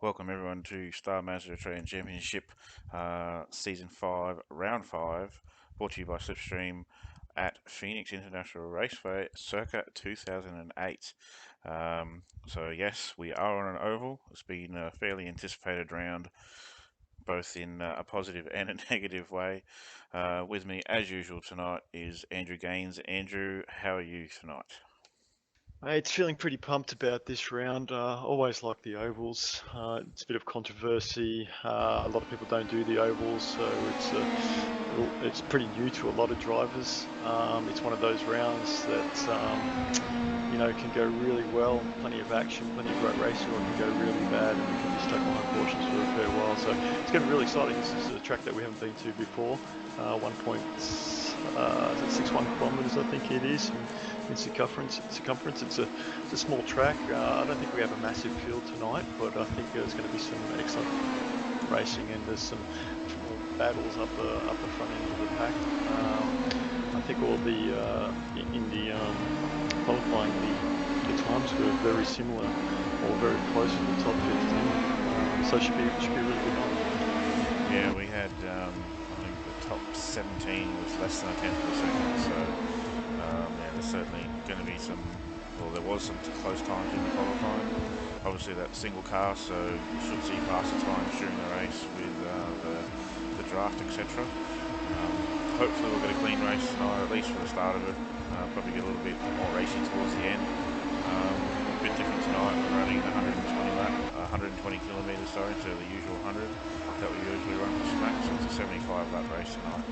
Welcome everyone to Star Master Australian Championship Season 5, Round 5, brought to you by Slipstream at Phoenix International Raceway circa 2008. So yes, we are on an oval. It's been a fairly anticipated round, both in a positive and a negative way. With me, as usual tonight, is Andrew Gaines. Andrew, how are you tonight? It's feeling pretty pumped about this round. Always like the ovals. It's a bit of controversy. A lot of people don't do the ovals, so it's pretty new to a lot of drivers. It's one of those rounds that can go really well, plenty of action, plenty of great racing, or it can go really bad and we can be stuck behind portions for a fair while. So it's going to be really exciting. This is a track that we haven't been to before. 1.61 kilometres, I think it is, in circumference. It's a small track. I don't think we have a massive field tonight, but I think there's going to be some excellent racing and there's some battles up the front end of the pack. I think all in the qualifying, the times were very similar or very close to the top 15. So it should be a really good one. Yeah, we had, I think the top 17 was less than a tenth of a second, so yeah, there's certainly going to be some, well, there was some close times in the qualifying. Obviously, that single car, so you should see faster times during the race with the draft, etc. Hopefully, we'll get a clean race tonight, at least for the start of it. Probably get a little bit more racing towards the end. A bit different tonight. We're running 120 kilometres, sorry, instead of the usual 100 that we usually run for SMAC. So it's a 75 lap race tonight.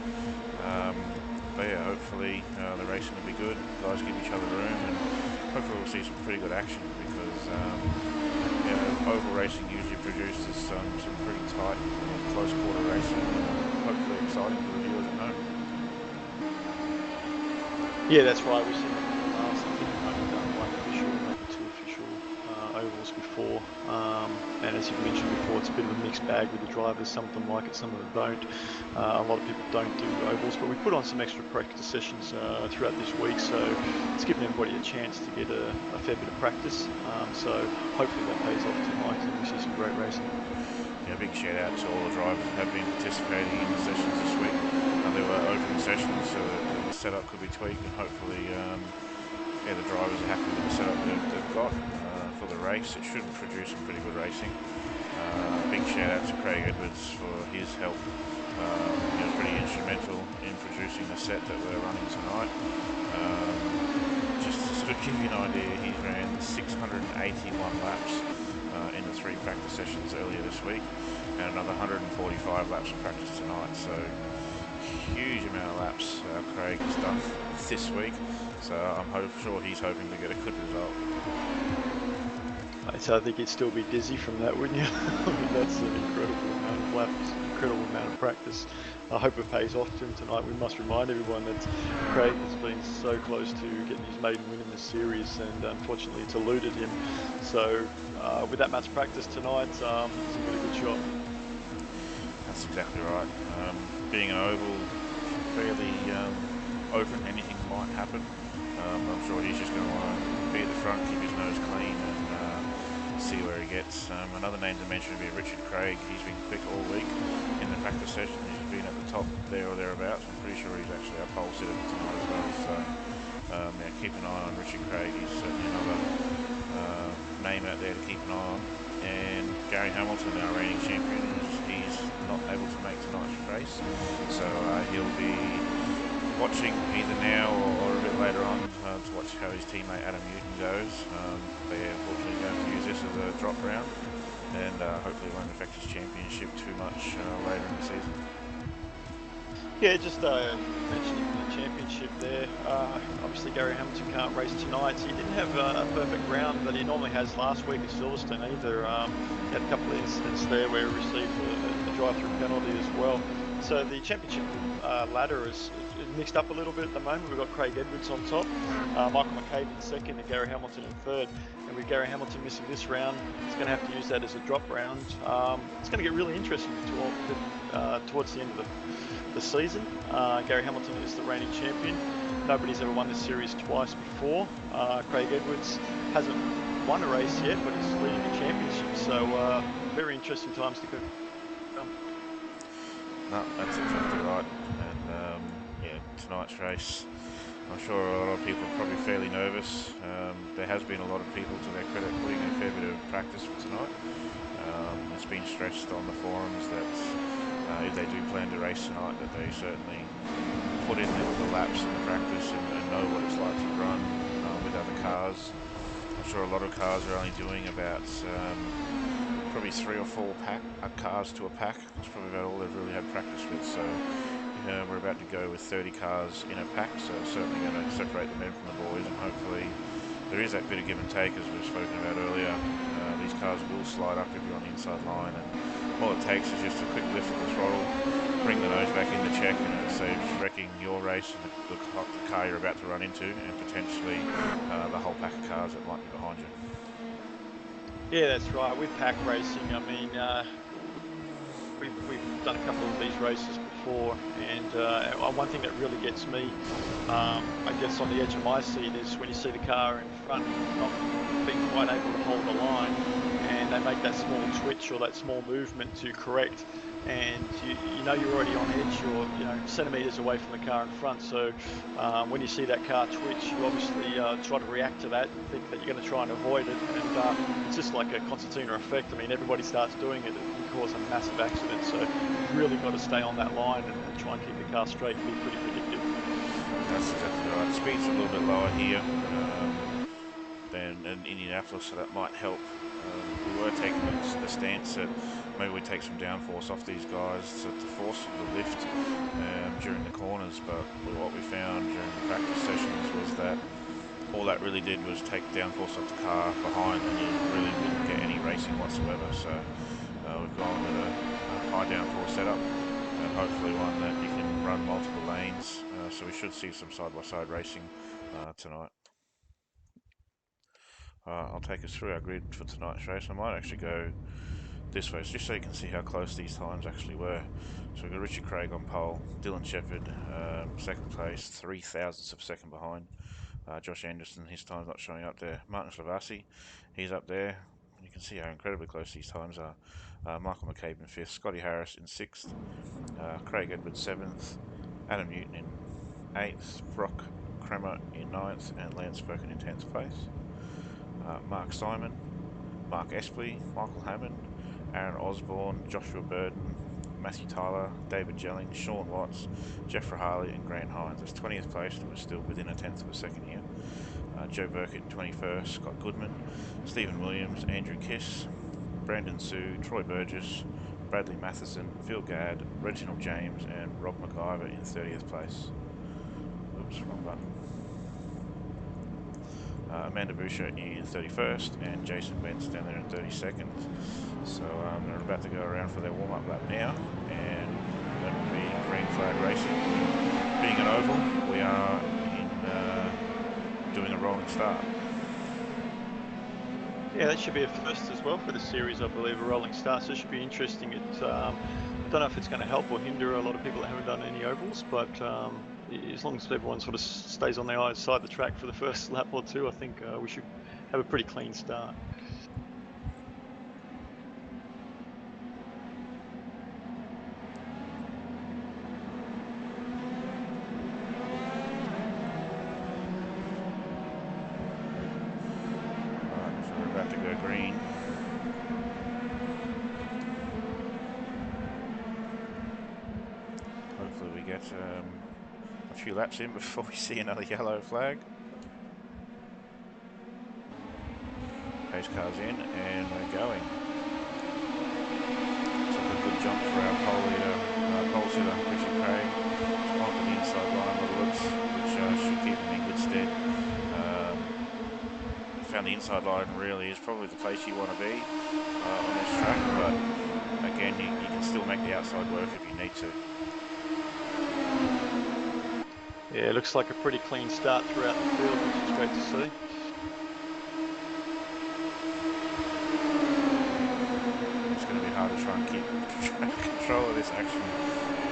But yeah, hopefully the racing will be good. Guys give each other room, and hopefully we'll see some pretty good action because oval racing usually produces some pretty tight, close quarter racing. Hopefully exciting for the viewers at home. Yeah, that's right. We've seen it in the past. I think we've only done one official, maybe two official ovals before. And as you've mentioned before, it's a bit of a mixed bag with the drivers. Some of them like it, some of them don't. A lot of people don't do ovals, but we put on some extra practice sessions throughout this week, so it's giving everybody a chance to get a fair bit of practice. So hopefully that pays off tonight and we see some great racing. Yeah, big shout out to all the drivers that have been participating in the sessions this week. They were open sessions, so that the setup could be tweaked, and hopefully, yeah, the drivers are happy with the setup they've got for the race. It should produce some pretty good racing. Big shout out to Craig Edwards for his help. He was pretty instrumental in producing the set that we're running tonight. Just to sort of give you an idea, he's ran 681 laps in the 3 practice sessions earlier this week, and another 145 laps of practice tonight. So huge amount of laps Craig has done this week. So I'm sure he's hoping to get a good result. So I think you'd still be dizzy from that, wouldn't you? I mean, that's an incredible amount of laps, incredible amount of practice. I hope it pays off to him tonight. We must remind everyone that Craig has been so close to getting his maiden win in the series, and unfortunately it's eluded him. So with that much practice tonight, he's in a really good shot. That's exactly right. Being an oval, fairly open, anything might happen. I'm sure he's just going to want to be at the front, keep his nose clean, and see where he gets. Another name to mention would be Richard Craig. He's been quick all week in the practice session. He's been at the top there or thereabouts. I'm pretty sure he's actually our pole sitter tonight as well. So yeah, keep an eye on Richard Craig. He's certainly another name out there to keep an eye on. And Gary Hamilton, our reigning champion, he's not able to make tonight's race, so he'll be watching either now or a bit later on to watch how his teammate Adam Newton goes. But yeah, unfortunately going to use this as a drop round, and hopefully it won't affect his championship too much later in the season. Yeah, just mentioning the championship there. Obviously, Gary Hamilton can't race tonight, so he didn't have a perfect round that he normally has last week at Silverstone either. He had a couple of incidents there where he received a drive-through penalty as well. So the championship ladder is mixed up a little bit at the moment. We've got Craig Edwards on top, Michael McCabe in second, and Gary Hamilton in third. And with Gary Hamilton missing this round, he's going to have to use that as a drop round. It's going to get really interesting towards the end of the season. Gary Hamilton is the reigning champion. Nobody's ever won this series twice before. Craig Edwards hasn't won a race yet, but he's leading the championship. So very interesting times to come. No, that's exactly right. And yeah, tonight's race, I'm sure a lot of people are probably fairly nervous. There has been a lot of people, to their credit, putting in a fair bit of practice for tonight. It's been stressed on the forums that if they do plan to race tonight, that they certainly put in the laps and the practice and know what it's like to run with other cars. I'm sure a lot of cars are only doing about probably 3 or 4 cars to a pack. That's probably about all they've really had practice with. So we're about to go with 30 cars in a pack, so it's certainly going to separate the men from the boys, and hopefully there is that bit of give and take, as we've spoken about earlier. These cars will slide up if you're on the inside line, and all it takes is just a quick lift of the throttle, bring the nose back into check, and it saves wrecking your race and the car you're about to run into, and potentially the whole pack of cars that might be behind you. Yeah, that's right. With pack racing, I mean, we've done a couple of these races before, and one thing that really gets me, I guess, on the edge of my seat is when you see the car in front not being quite able to hold the line, and they make that small twitch or that small movement to correct, and you know you're already on edge, or centimeters away from the car in front. So when you see that car twitch, you obviously try to react to that and think that you're going to try and avoid it, and it's just like a concertina effect. I mean, everybody starts doing it. It can cause a massive accident. So you've really got to stay on that line and try and keep the car straight and be pretty predictive. That's exactly right. Speed's a little bit lower here than in Indianapolis, so that might help. We were taking the stance that maybe we take some downforce off these guys to force the lift during the corners, but what we found during the practice sessions was that all that really did was take downforce off the car behind, and you really wouldn't get any racing whatsoever. So we've gone with a high downforce setup, and hopefully one that you can run multiple lanes. So we should see some side-by-side racing tonight. I'll take us through our grid for tonight's race. I might actually go this way, just so you can see how close these times actually were. So we've got Richard Craig on pole, Dylan Shepherd second place, 3 thousandths of a second behind. Josh Anderson, his time's not showing up there. Martin Slavasi, he's up there. You can see how incredibly close these times are. Michael McCabe in 5th, Scotty Harris in 6th, Craig Edwards 7th, Adam Newton in 8th, Brock Kremer in 9th, and Lance Perkin in 10th place. Mark Simon, Mark Espley, Michael Hammond, Aaron Osborne, Joshua Burden, Matthew Tyler, David Jelling, Sean Watts, Jeff Rahali, and Grant Hines. That's 20th place, and we're still within a tenth of a second here. Joe Burkett in 21st, Scott Goodman, Stephen Williams, Andrew Kiss, Brandon Sue, Troy Burgess, Bradley Matheson, Phil Gadd, Reginald James, and Rob McIver in 30th place. Oops, wrong button. Amanda Boucher in 31st, and Jason Bentz down there in 32nd. So they're about to go around for their warm-up lap now, and that will be green flag racing. Being an oval, we are doing a rolling start. Yeah, that should be a first as well for the series, I believe, a rolling start. So it should be interesting. I don't know if it's going to help or hinder a lot of people that haven't done any ovals, but as long as everyone sort of stays on their side of the track for the first lap or two, I think we should have a pretty clean start. About to go green. Hopefully we get a few laps in before we see another yellow flag. Pace car's in, and we're going. Took a good jump for our pole sitter, Richard Craig. Onto the inside line by the looks, which should keep him in good stead. Found the inside line really is probably the place you want to be on this track, but again, you can still make the outside work if you need to. Yeah, it looks like a pretty clean start throughout the field, which is great to see. It's going to be hard to try and keep control of this action.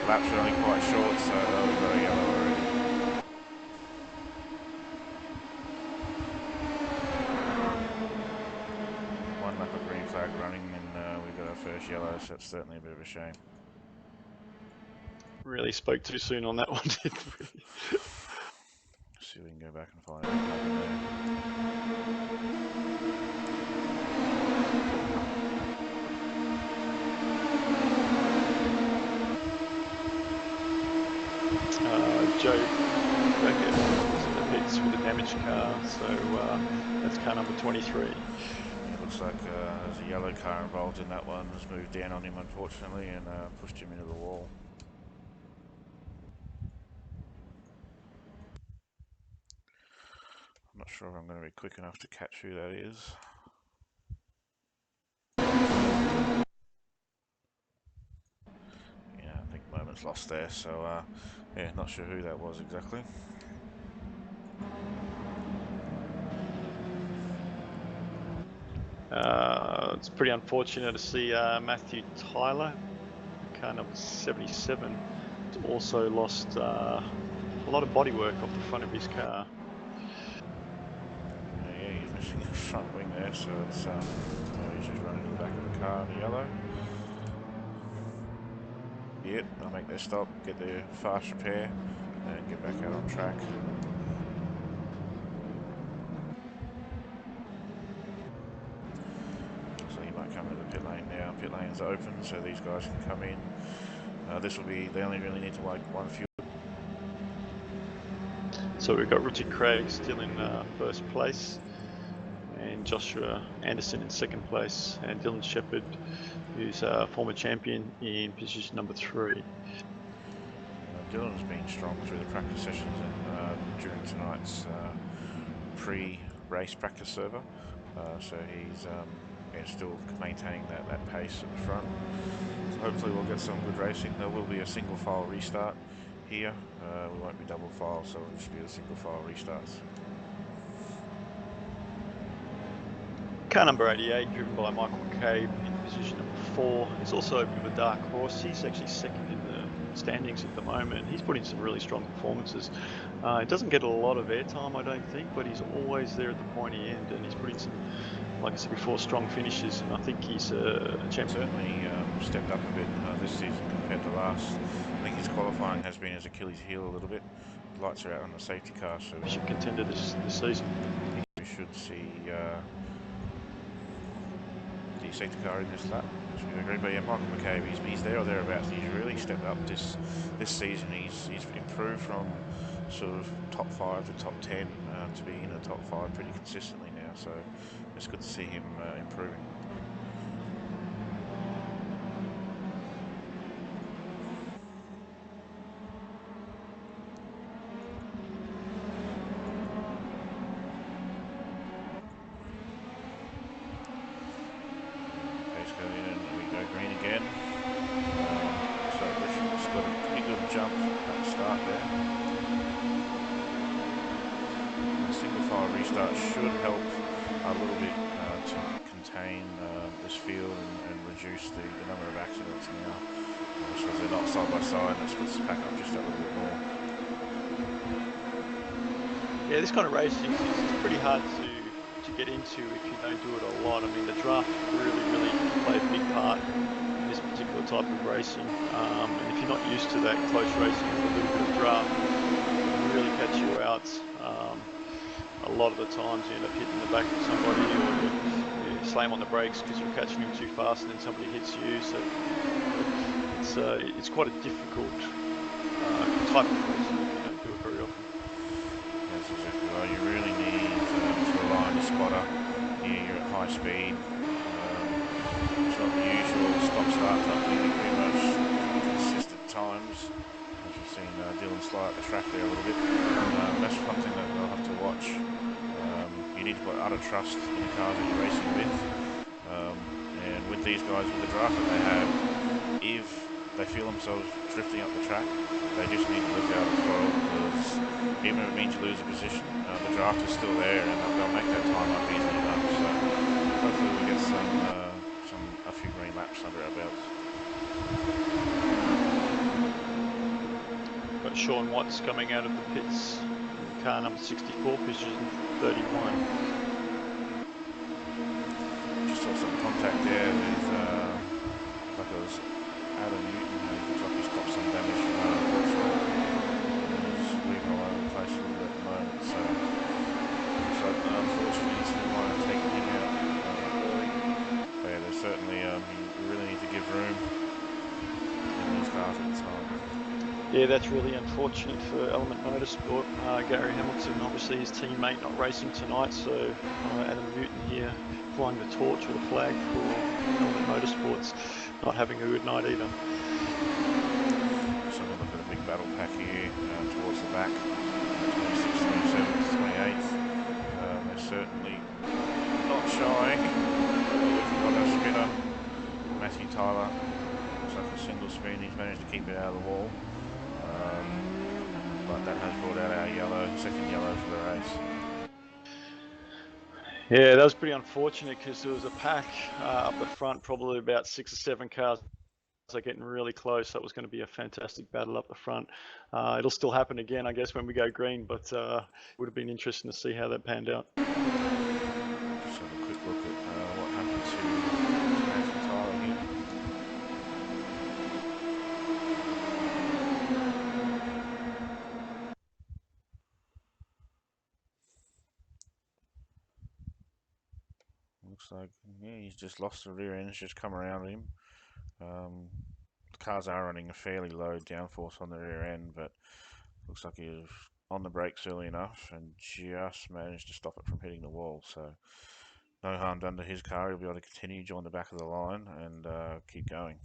Laps are only quite short, so we've got a yellow already. One lap of green flag running, and we've got our that's certainly a bit of a shame. Really spoke too soon on that one, didn't we? See if we can go back and find what happened there. Joe Beckett was in the pits with a damaged car, so that's car number 23. It looks like there's a yellow car involved in that one. Has moved down on him, unfortunately, and pushed him into the wall. I'm not sure if I'm going to be quick enough to catch who that is. Yeah, I think moment's lost there, so yeah, not sure who that was exactly. It's pretty unfortunate to see Matthew Tyler, car number 77, also lost a lot of bodywork off the front of his car. Yeah, he's missing a front wing there, so it's he's just running to the back of the car in the yellow. Yep, they'll make their stop, get their fast repair, and get back out on track. So he might come into the pit lane now. Pit lane's open, so these guys can come in. This will be, they only really need to wait one fuel. So we've got Richard Craig still in first place, and Joshua Anderson in second place, and Dylan Shepherd, who's a former champion, in position number 3. Dylan's been strong through the practice sessions and during tonight's pre-race practice server, so he's still maintaining that pace at the front. So hopefully we'll get some good racing. There will be a single file restart here. We won't be double file, so it'll just be the single file restarts. Car number 88, driven by Michael McCabe, in position number 4. He's also a bit of a dark horse. He's actually second in the standings at the moment. He's put in some really strong performances. He doesn't get a lot of airtime, I don't think, but he's always there at the pointy end, and he's put in some, like I said before, strong finishes, and I think he's a champion. Certainly stepped up a bit this season compared to last. I think his qualifying has been his Achilles heel a little bit. The lights are out on the safety car, so we should contender this season. We should see the safety car in this lap. But yeah, Michael McCabe, he's there or thereabouts. He's really stepped up this season. He's improved from sort of top 5 to top 10 to be in the top 5 pretty consistently now. So it's good to see him improving. Green again. So Richard's got a pretty good jump at the start there. A single file restart should help a little bit to contain this field and reduce the number of accidents now. So they're not side by side, and it splits the pack up just a little bit more. Yeah, this kind of racing is pretty hard to get into if you don't do it a lot. I mean, the draft really can play a big part in this particular type of racing. And if you're not used to that close racing with a little bit of draft, it can really catch you out. A lot of the times you end up hitting the back of somebody, or you slam on the brakes because you're catching them too fast, and then somebody hits you. So it's quite a difficult type of racing if you don't do it very often. That's exactly right. You really need to rely on the spotter. You're at high speed. It's not the usual stop-start type thing. You're pretty much consistent times. As you've seen Dylan slide up the track there a little bit. That's something that they'll have to watch. You need to put utter trust in the cars that you're racing with. And with these guys, with the draft that they have, if they feel themselves drifting up the track, they just need to let go of the throttle, because even if it means you lose a position, the draft is still there, and they'll make that time up easily enough. So hopefully we get a few green laps under our belts. Got Sean Watts coming out of the pits in car number 64, position 31. Just saw some contact there with like a Adam Newton, who looks like he's copped some damage from that, unfortunately. He's weaving all over the place a little bit at the moment, so looks like, unfortunately, he might have taken him out early. But yeah, there's certainly, you really need to give room in these cars at this time. Yeah, that's really unfortunate for Element Motorsport. Gary Hamilton, obviously his teammate, not racing tonight, so Adam Newton here flying the torch or the flag for Element Motorsports, not having a good night either. Just having a look at the big battle pack here towards the back, 26th, 27th, 28th. They're certainly not shy. We've got a spinner, Matthew Tyler. Looks like a single spin. He's managed to keep it out of the wall. But that has brought out our yellow, second yellow for the race. Yeah, that was pretty unfortunate because there was a pack up the front, probably about 6 or 7 cars are getting really close. That was going to be a fantastic battle up the front. It'll still happen again, I guess, when we go green, but it would have been interesting to see how that panned out. Just have a quick look at what happened to Matthew Tyler here. Looks like, yeah, he's just lost the rear end. It's just come around him. The cars are running a fairly low downforce on the rear end, but looks like he was on the brakes early enough and just managed to stop it from hitting the wall. So no harm done to his car. He'll be able to continue, join the back of the line, and keep going.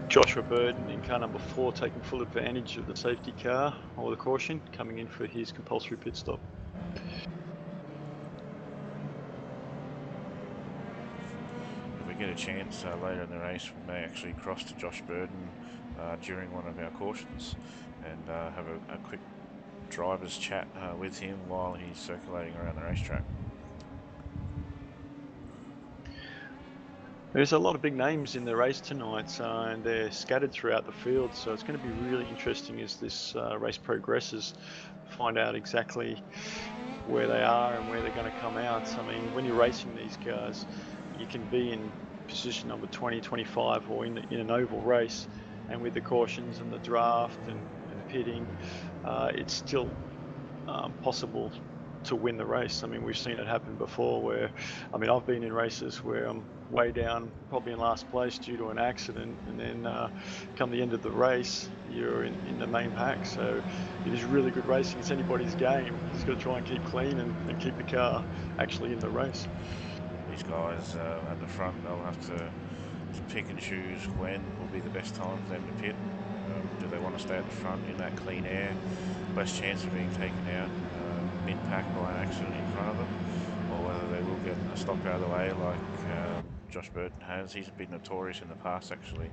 Joshua Burden in car number 4 taking full advantage of the safety car or the caution, coming in for his compulsory pit stop. If we get a chance later in the race, we may actually cross to Josh Burden during one of our cautions and have a quick driver's chat with him while he's circulating around the racetrack. There's a lot of big names in the race tonight, and they're scattered throughout the field, so it's going to be really interesting as this race progresses, find out exactly where they are and where they're going to come out. I mean, when you're racing these cars, you can be in position number 20, 25, or in an oval race, and with the cautions and the draft and pitting, it's still possible to win the race. I mean, we've seen it happen before where, I mean, I've been in races where I'm way down, probably in last place due to an accident, and then come the end of the race, you're in the main pack. So it is really good racing. It's anybody's game. You just got to try and keep clean and keep the car actually in the race. These guys at the front, they'll have to pick and choose when will be the best time for them to pit. Do they want to stay at the front in that clean air, less chance of being taken out mid-pack by an accident in front of them, or whether they will get a stop out of the way like Josh Burton has. He's been notorious in the past actually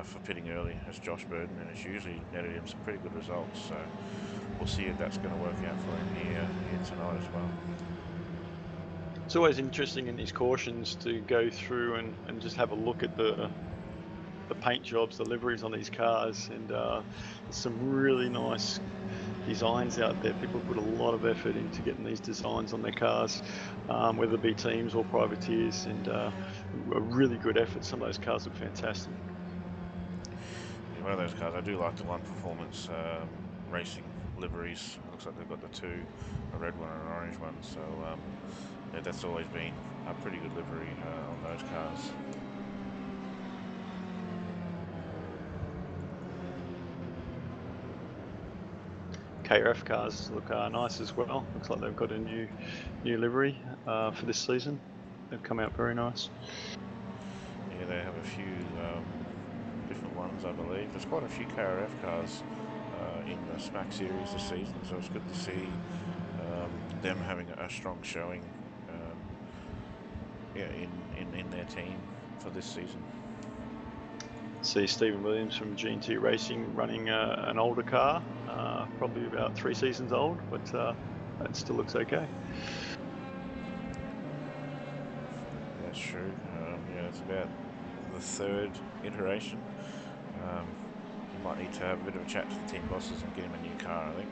for pitting early as Josh Burton, and it's usually netted him some pretty good results. So we'll see if that's going to work out for him here tonight as well. It's always interesting in these cautions to go through and just have a look at the paint jobs, the liveries on these cars, and there's some really nice designs out there. People put a lot of effort into getting these designs on their cars, whether it be teams or privateers, and a really good effort. Some of those cars are fantastic. Yeah, one of those cars, I do like the One Performance racing liveries. It looks like they've got the two, a red one and an orange one, so yeah, that's always been a pretty good livery on those cars. KRF cars look nice as well. Looks like they've got a new livery for this season. They've come out very nice. Yeah, they have a few different ones, I believe. There's quite a few KRF cars in the SMAC series this season, so it's good to see them having a strong showing yeah, in their team for this season. See Stephen Williams from G&T Racing running an older car, probably about 3 seasons old, but it still looks okay. That's true. Yeah, it's about the third iteration. You might need to have a bit of a chat to the team bosses and get him a new car, I think.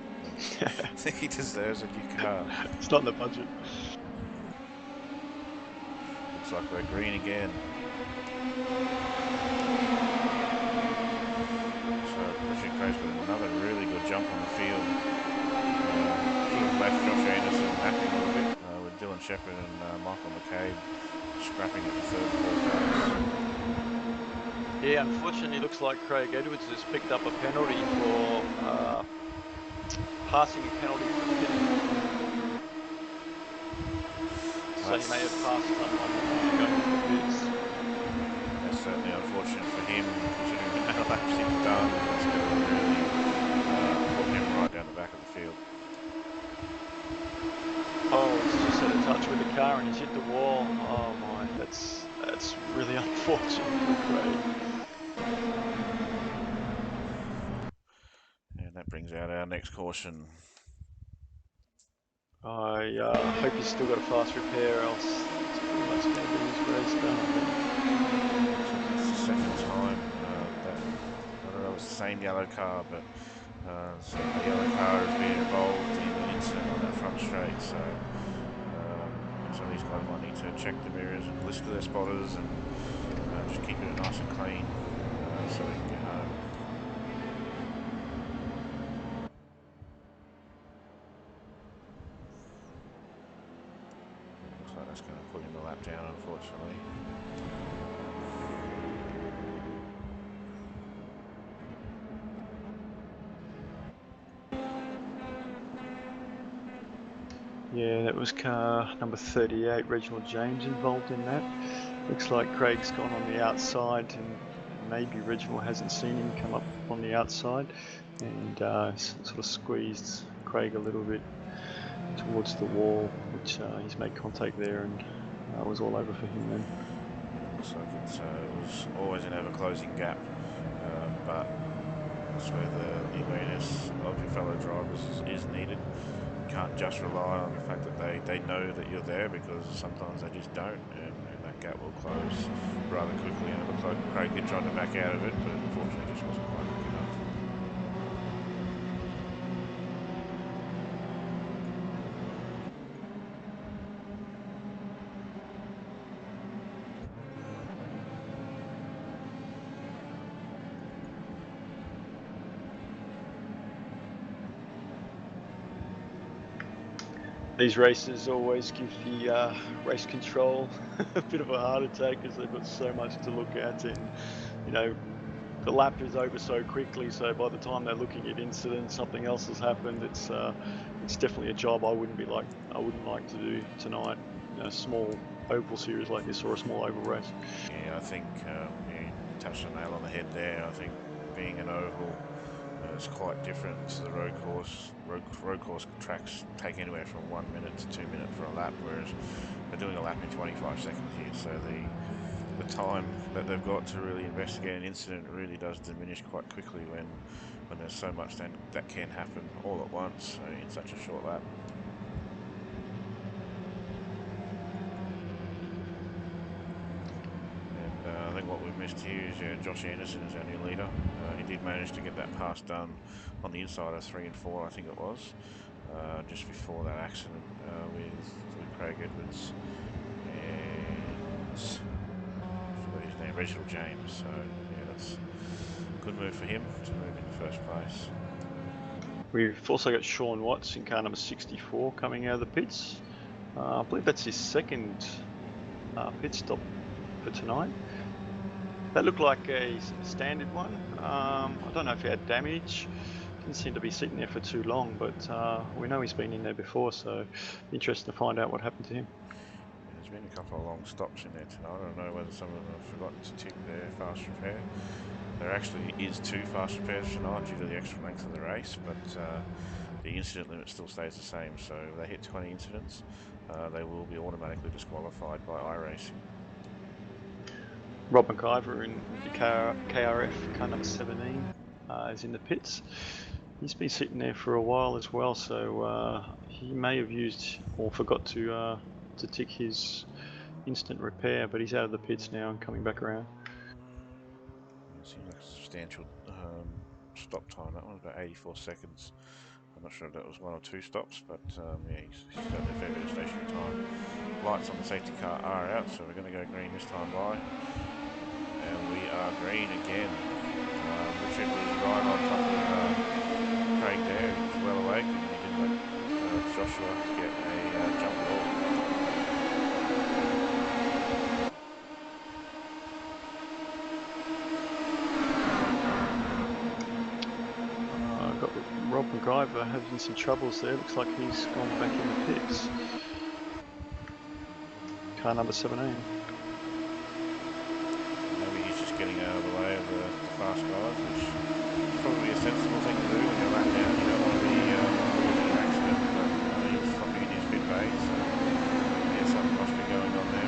I think he deserves a new car. It's not in the budget. Looks like we're green again. So Richard Cray's got another really good jump on the field. Sort of left Josh Anderson napping a little bit with Dylan Shepherd and Michael McCabe scrapping at the third and fourth pass. Yeah, unfortunately, looks like Craig Edwards has picked up a penalty for passing a penalty for pitting. So he may have passed someone going into the pits. That's certainly unfortunate for him, considering the amount of laps he's done. That's going to really put him right down the back of the field. Oh, he's just had a touch with the car and he's hit the wall. Oh my, that's really unfortunate for Craig. And that brings out our next caution. I hope he's still got a fast repair, else it's pretty much going to be his race done, I think. That's the second time that, I don't know, it was the same yellow car, but so the yellow car has been involved in an incident on that front straight. So some of these guys might need to check the mirrors and listen to their spotters and just keep it nice and clean so they can get home. Looks like that's going to put him a lap down, unfortunately. Yeah, that was car number 38, Reginald James, involved in that. Looks like Craig's gone on the outside and maybe Reginald hasn't seen him come up on the outside and sort of squeezed Craig a little bit towards the wall, which he's made contact there and it was all over for him then. Looks like it was always an ever-closing gap, but that's where the awareness of your fellow drivers is needed. You can't just rely on the fact that they know that you're there, because sometimes they just don't, and that gap will close rather quickly. And it looks like Craig did try to back out of it, but unfortunately just wasn't quite quick enough. These races always give the race control a bit of a heart attack because they've got so much to look at, and you know the lap is over so quickly. So by the time they're looking at incidents, something else has happened. It's definitely a job I wouldn't like to do tonight. A small oval series like this or a small oval race. Yeah, I think you touched the nail on the head there. I think being an oval, it's quite different to the road course. Road course tracks take anywhere from 1 minute to 2 minutes for a lap, whereas they're doing a lap in 25 seconds here. So the time that they've got to really investigate an incident really does diminish quite quickly when there's so much that can happen all at once in such a short lap. I think what we've missed here is Josh Anderson is our new leader. He did manage to get that pass done on the inside of 3 and 4, I think it was, just before that accident with Craig Edwards and I forgot his name, Reginald James. So yeah, that's a good move for him to move into first place. We've also got Sean Watts in car number 64 coming out of the pits. I believe that's his second pit stop for tonight. That looked like a standard one. I don't know if he had damage. Didn't seem to be sitting there for too long, but we know he's been in there before, so interesting to find out what happened to him. Yeah, there's been a couple of long stops in there tonight. I don't know whether some of them have forgotten to tick their fast repair. There actually is 2 fast repairs tonight due to the extra length of the race, but the incident limit still stays the same. So if they hit 20 incidents, they will be automatically disqualified by iRacing. Rob McIver in the KRF car number 17 is in the pits. He's been sitting there for a while as well, so he may have used or forgot to tick his instant repair, but he's out of the pits now and coming back around. It seems like a substantial stop time. That one was about 84 seconds. I'm not sure if that was 1 or 2 stops, but yeah, he's certainly a fair bit of stationary time. Lights on the safety car are out, so we're going to go green this time by. and we are green again. Richard was right on top of Craig there. He was well awake, and he didn't let Joshua get a jump at all. Got Rob McIver having some troubles there. Looks like he's gone back in the pits. Car number 17. Maybe he's just getting out of the way of the fast guys, which is probably a sensible thing to do when you're lap down. You don't want to be causing an accident, but he's flopping in his pit bay, so yeah, something must be going on there.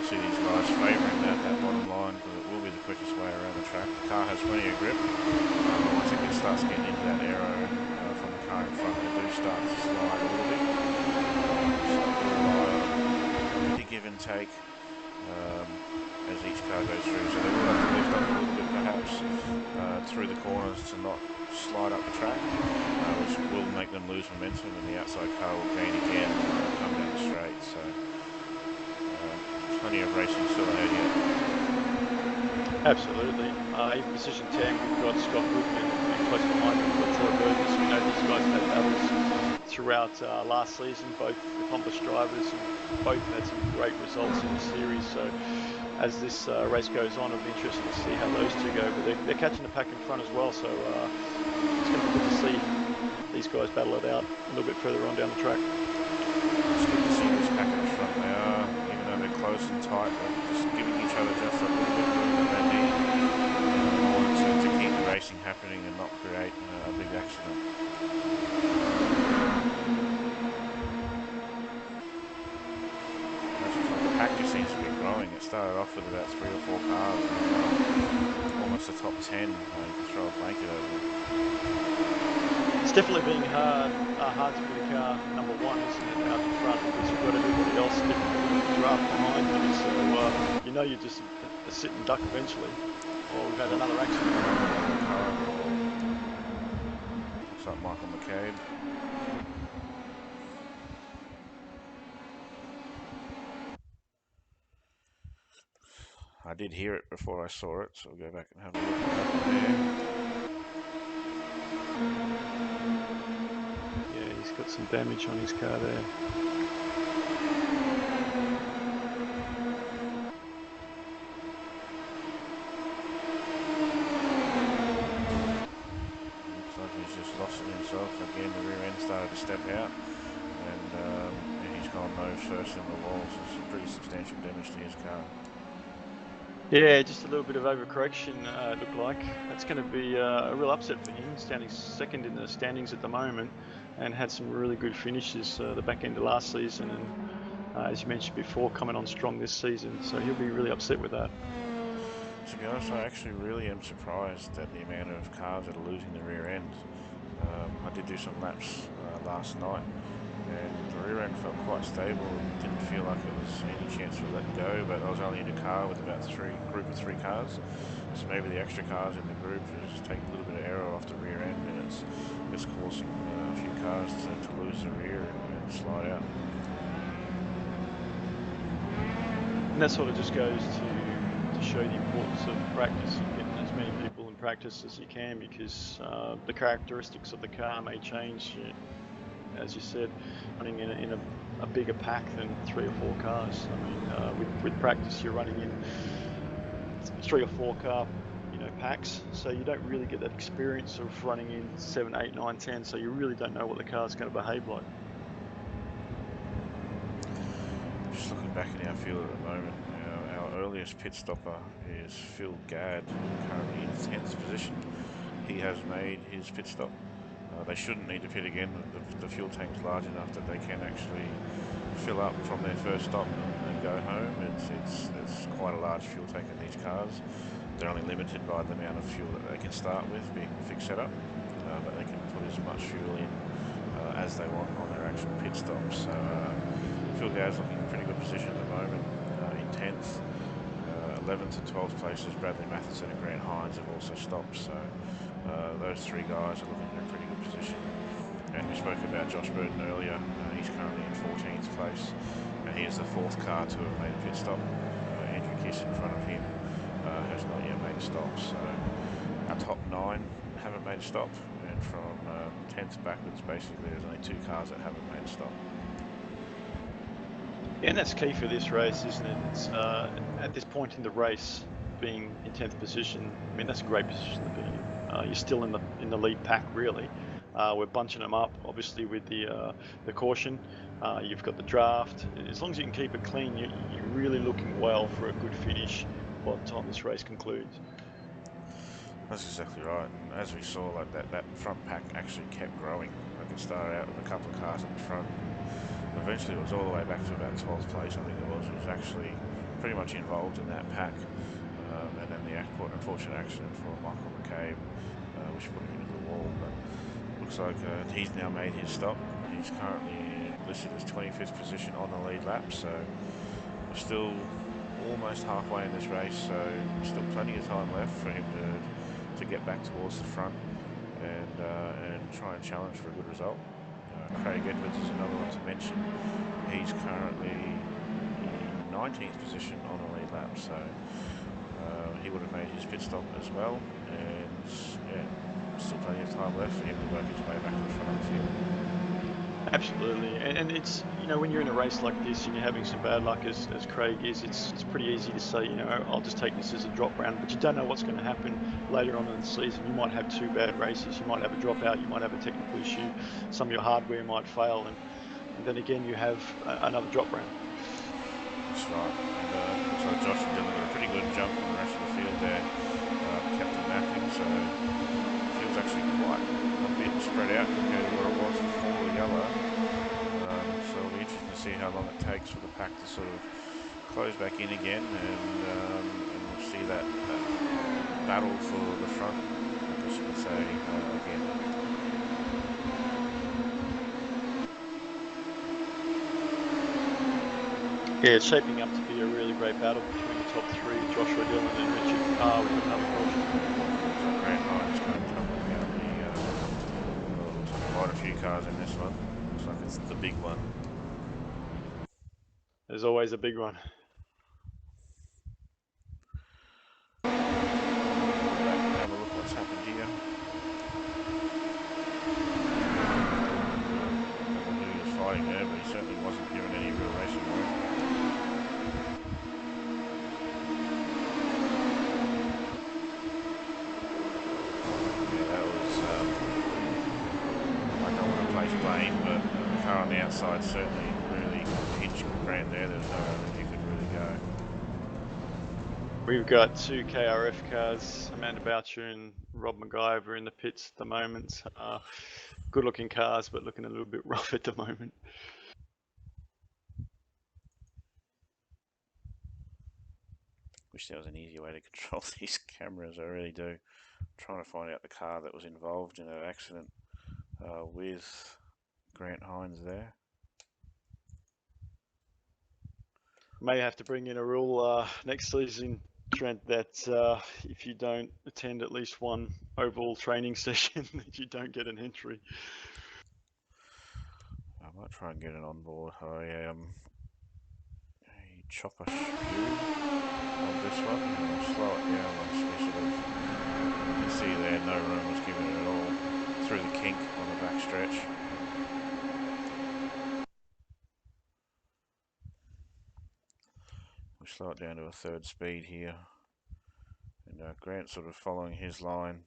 See these guys favouring that bottom line because it will be the quickest way around the track. The car has plenty of grip. Once it starts getting into that aero from the car in front, they do start to slide a little bit. So we'll rely on a bit of give and take as each car goes through. So they will have to lift up a little bit perhaps through the corners to not slide up the track, which will make them lose momentum, and the outside car will gain again and come down the straight. So plenty of racing still ahead here. Absolutely. In position 10, we've got Scott Goodman, and close behind him, we've got Troy Burgess. We know these guys had battles throughout last season, both accomplished drivers, and both had some great results in the series. So as this race goes on, it'll be interesting to see how those two go. But they're catching the pack in front as well, so it's going to be good to see these guys battle it out a little bit further on down the track. It's good to see this pack in the front. They are, even though they're close and tight, they're just giving each other just a little bit of room that they need in order to keep the racing happening and not create a big accident. The pack just seems to be growing. It started off with about 3 or 4 cars, and now almost the top 10. You can throw a blanket over them. It's definitely being hard to be the car number 1, isn't it, out in front, because you've got everybody else looking to draft behind you. So you know you're just a sit and duck eventually. Or we've had another accident. Looks like Michael McCabe. I did hear it before I saw it, so we'll go back and have a look at that one there. Yeah, he's got some damage on his car there. Looks like he's just lost it himself. Again, the rear end started to step out, and he's gone nose first in the wall, so some pretty substantial damage to his car. Yeah, just a little bit of overcorrection, it looked like. That's going to be a real upset for him, standing second in the standings at the moment, and had some really good finishes the back end of last season, and as you mentioned before, coming on strong this season, so he'll be really upset with that. To be honest, I actually really am surprised at the amount of cars that are losing the rear end. I did do some laps last night, and the rear end felt quite stable and didn't feel like it was any chance to let go, but I was only in a car with about a group of 3 cars, so maybe the extra cars in the group is taking a little bit of aero off the rear end, and it's causing a few cars to lose the rear and slide out. And that sort of just goes to show the importance of practice and getting as many people in practice as you can, because the characteristics of the car may change. As you said, running in a bigger pack than 3 or 4 cars. I mean, with practice, you're running in 3 or 4 car, packs, so you don't really get that experience of running in 7, 8, 9, 10. So you really don't know what the car's going to behave like. Just looking back in our field at the moment, our earliest pit stopper is Phil Gadd, currently in 10th position. He has made his pit stop. They shouldn't need to pit again. The fuel tank's large enough that they can actually fill up from their first stop and go home. It's quite a large fuel tank in these cars. They're only limited by the amount of fuel that they can start with, being a fixed setup, but they can put as much fuel in as they want on their actual pit stops. So Phil Gadd's looking in pretty good position at the moment, in 10th. 11th and 12th places, Bradley Matheson and Grant Hines have also stopped, so those 3 guys are looking in a pretty good position. And we spoke about Josh Burton earlier. He's currently in 14th place, and he is the 4th car to have made a pit stop. Andrew Kiss in front of him has not yet made a stop. So our top 9 haven't made a stop, and from 10th backwards, basically, there's only 2 cars that haven't made a stop. Yeah, and that's key for this race, isn't it? It's at this point in the race, being in 10th position. I mean, that's a great position to be in. You're still in the lead pack, really. We're bunching them up, obviously, with the caution. You've got the draft. As long as you can keep it clean, you're really looking well for a good finish by the time this race concludes. That's exactly right. And as we saw, like that front pack actually kept growing. Like it started out with a couple of cars at the front. Eventually, it was all the way back to about 12th place. I think it was. It was actually pretty much involved in that pack. And then the unfortunate accident for Michael McCabe, which put him into the wall. But looks like he's now made his stop. He's currently listed as 25th position on the lead lap. So we're still almost halfway in this race. So still plenty of time left for him to get back towards the front and try and challenge for a good result. Craig Edwards is another one to mention. He's currently in 19th position on the lead lap, so he would have made his pit stop as well. And yeah, still plenty of time left for him to work his way back to the front of the field. Absolutely, and it's, when you're in a race like this and you're having some bad luck as Craig is, it's pretty easy to say, I'll just take this as a drop round, but you don't know what's going to happen later on in the season. You might have 2 bad races, you might have a dropout, you might have a technical issue, some of your hardware might fail, and then again you have another drop round. That's right. And looks like Josh and Dylan got a pretty good jump on the rest of the field there. Kept them napping, so the field's actually quite a bit spread out compared to where it was before the yellow. So it'll be interesting to see how long it takes for the pack to sort of close back in again, and we'll see that battle for the front, I guess you could say, again. Yeah, it's shaping up to be a really great battle between the top 3, Joshua Dillon and Richard. We've got another caution. Looks like Grant Hines going to jump out looks like quite a few cars in this one. Looks like it's the big one. There's always a big one. Have a look what's happened here. I don't know who he was fighting there, but he certainly wasn't given any real racing room. Yeah, that was. I don't want to place blame, but the car on the outside certainly really pinched Grant there. There's no way he could really go. We've got 2 KRF cars, Amanda Boucher and Rob McGyver in the pits at the moment. Good looking cars, but looking a little bit rough at the moment. Wish there was an easier way to control these cameras, I really do. I'm trying to find out the car that was involved in that accident with Grant Hines there. May have to bring in a rule next season, Trent, that if you don't attend at least one oval training session, that you don't get an entry. I might try and get it on board. A chopper view of this one. I'll slow it down once we sort of, you can see there, no room was given at all through the kink on the back stretch. We slow it down to a 3rd speed here, and Grant sort of following his line.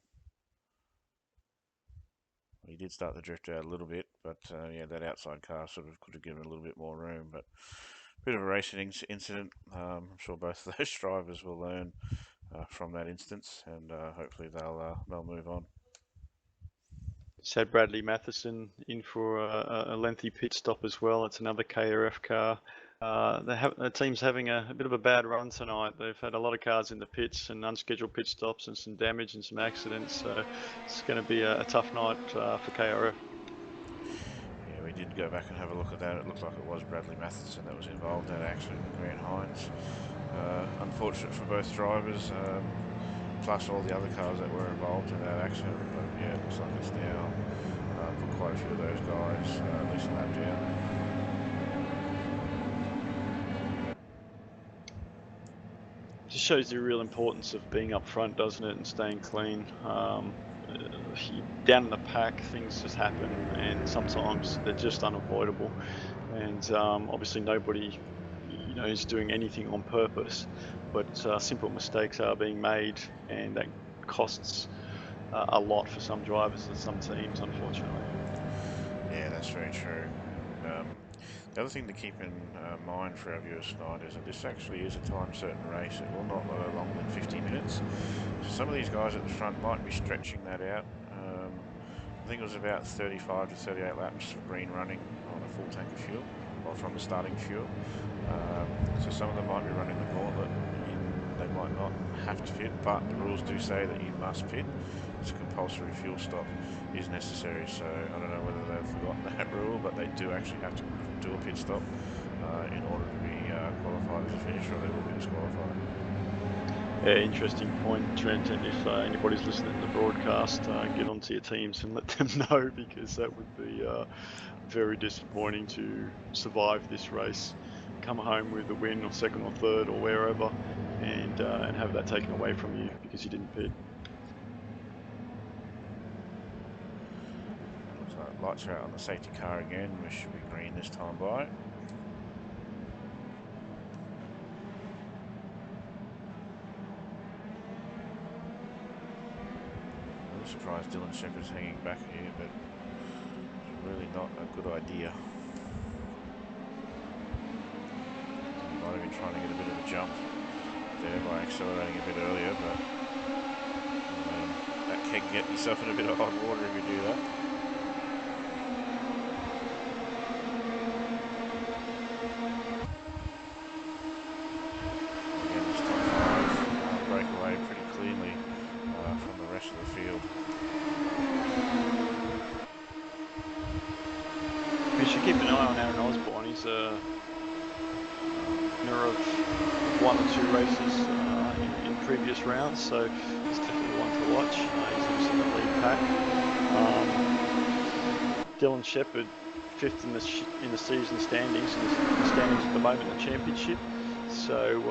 He did start to drift out a little bit, but yeah, that outside car sort of could have given a little bit more room. But a bit of a racing incident. I'm sure both of those drivers will learn from that instance, and hopefully they'll move on. Just had Bradley Matheson in for a lengthy pit stop as well. It's another KRF car. The team's having a bit of a bad run tonight. They've had a lot of cars in the pits and unscheduled pit stops and some damage and some accidents. So it's going to be a tough night for KRF. Yeah, we did go back and have a look at that. It looked like it was Bradley Matheson that was involved in that accident with Grant Hines. Unfortunate for both drivers, plus all the other cars that were involved in that accident. But yeah, it looks like it's now put quite a few of those guys at least lapped out. Just shows the real importance of being up front, doesn't it, and staying clean. Down in the pack, things just happen, and sometimes they're just unavoidable. And obviously, nobody, is doing anything on purpose, but simple mistakes are being made, and that costs a lot for some drivers and some teams, unfortunately. Yeah, that's very true. The other thing to keep in mind for our viewers tonight is that this actually is a time certain race. It will not go longer than 50 minutes. So some of these guys at the front might be stretching that out. I think it was about 35 to 38 laps of green running on a full tank of fuel, or from the starting fuel. So some of them might be running the gauntlet. They might not have to pit, but the rules do say that you must pit. It's a compulsory fuel stop is necessary, so I don't know whether they've forgotten that rule, but they do actually have to do a pit stop in order to be qualified as a finisher, or they will be disqualified. Yeah, interesting point, Trent, and if anybody's listening to the broadcast, get onto your teams and let them know, because that would be very disappointing to survive this race, come home with a win or second or third or wherever, and have that taken away from you because you didn't pit. So lights are out on the safety car again, which should be green this time by. I'm surprised Dylan Shepherd's hanging back here, but it's really not a good idea. He might have been trying to get a bit of a jump there by accelerating a bit earlier, but that can get yourself in a bit of hot water if you do that. Again, this top five break away pretty cleanly from the rest of the field. We should keep an eye on Aaron Osborne. He's a winner of one or two races in previous rounds, so he's definitely one to watch. He's obviously in the lead pack. Dylan Shepherd, fifth in the season standings, in the standings at the moment in the championship. So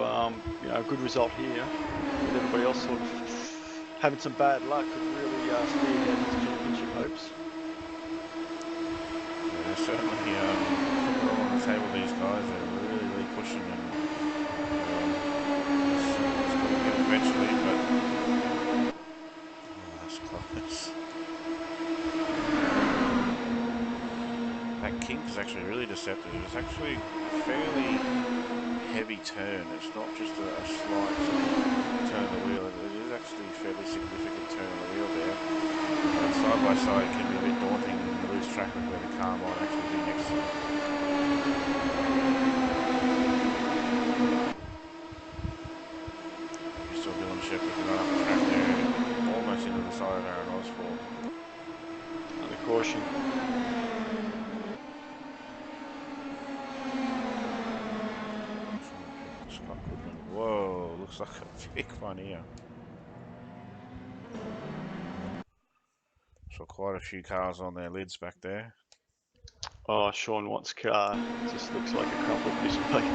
a good result here, with everybody else sort of having some bad luck, could really spearhead his championship hopes. Yeah, they're certainly putting it all on the table, these guys. They're really pushing, and it's got to hit eventually, but that's close. That kink is actually really deceptive. It's actually a fairly heavy turn. It's not just a slight sort of turn of the wheel. It is actually a fairly significant turn of the wheel there. Side by side can be a bit daunting, and you lose track of where the car might actually be next to you. You saw Dylan Shepherd run up the track there, almost into the side of Aaron Osborne. Under caution. Scott Goodman. Whoa, looks like a big one here. Saw quite a few cars on their lids back there. Oh, Sean Watt's car just looks like a crumpled piece of paper.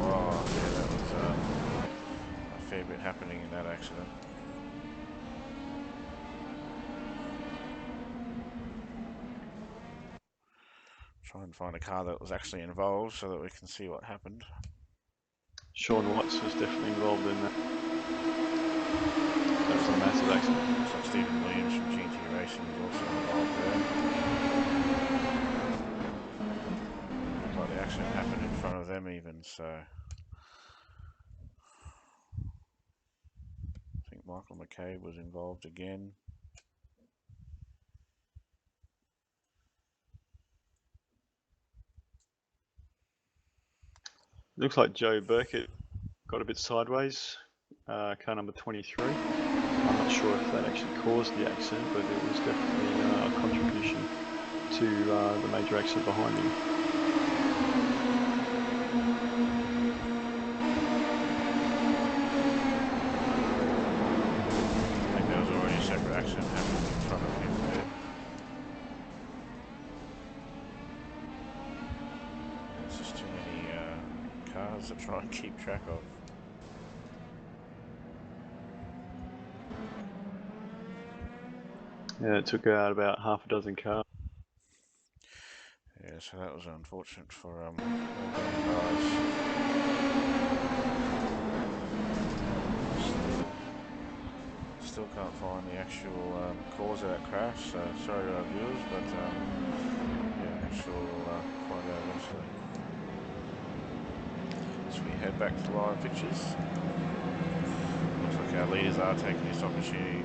Wow, yeah, that was a fair bit happening in that accident. Try and find a car that was actually involved so that we can see what happened. Sean Watts was definitely involved in that. That was a massive accident. Looks like Stephen Williams from G&T Racing is also involved there. Looks like the accident happened in front of them even, so I think Michael McCabe was involved again. Looks like Joe Burkett got a bit sideways, car number 23. I'm not sure if that actually caused the accident, but it was definitely a contribution to the major accident behind him. I think there was already a separate accident happening Just too many cars to try and keep track of. Yeah, it took out about half a dozen cars. Yeah, so that was unfortunate for all them guys. Still can't find the actual cause of that crash, so sorry to our viewers, but yeah, I'm sure we'll find out eventually. So we head back to live pictures. Looks like our leaders are taking this opportunity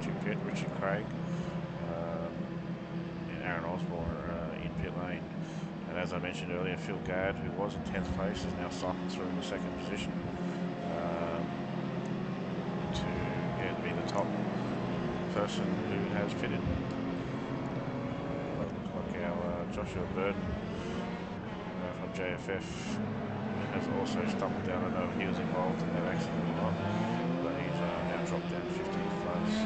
to pit. Richard Craig and Aaron Osborne are in pit lane. And as I mentioned earlier, Phil Gadd, who was in 10th place, is now cycled through in the second position to be the top person who has pitted. Well, it looks like our Joshua Burton from JFF has also stumbled down. I know he was involved in that accident or not, but he's now dropped down 15th place.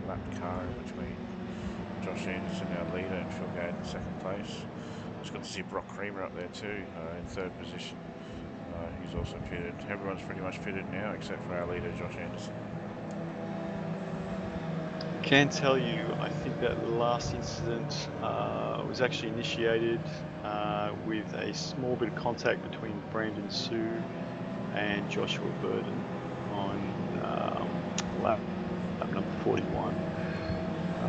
Lapped car in between Josh Anderson, our leader, and Phil Gadd in second place. It's good to see Brock Creamer up there too, in third position. He's also pitted. Everyone's pretty much pitted now, except for our leader, Josh Anderson. Can tell you, I think that last incident was actually initiated with a small bit of contact between Brandon Sue and Joshua Burton on lap number 41.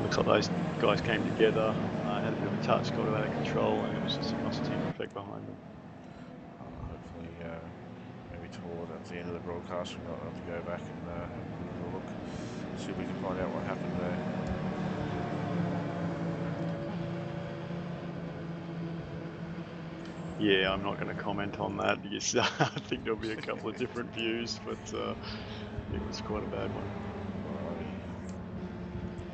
Looks like those guys came together, had a bit of a touch, got out of control, and it was just a concertina effect behind them. Hopefully, maybe towards the end of the broadcast, we'll have to go back and have a look, see if we can find out what happened there. Yeah, I'm not going to comment on that because I think there'll be a couple of different views, but it was quite a bad one.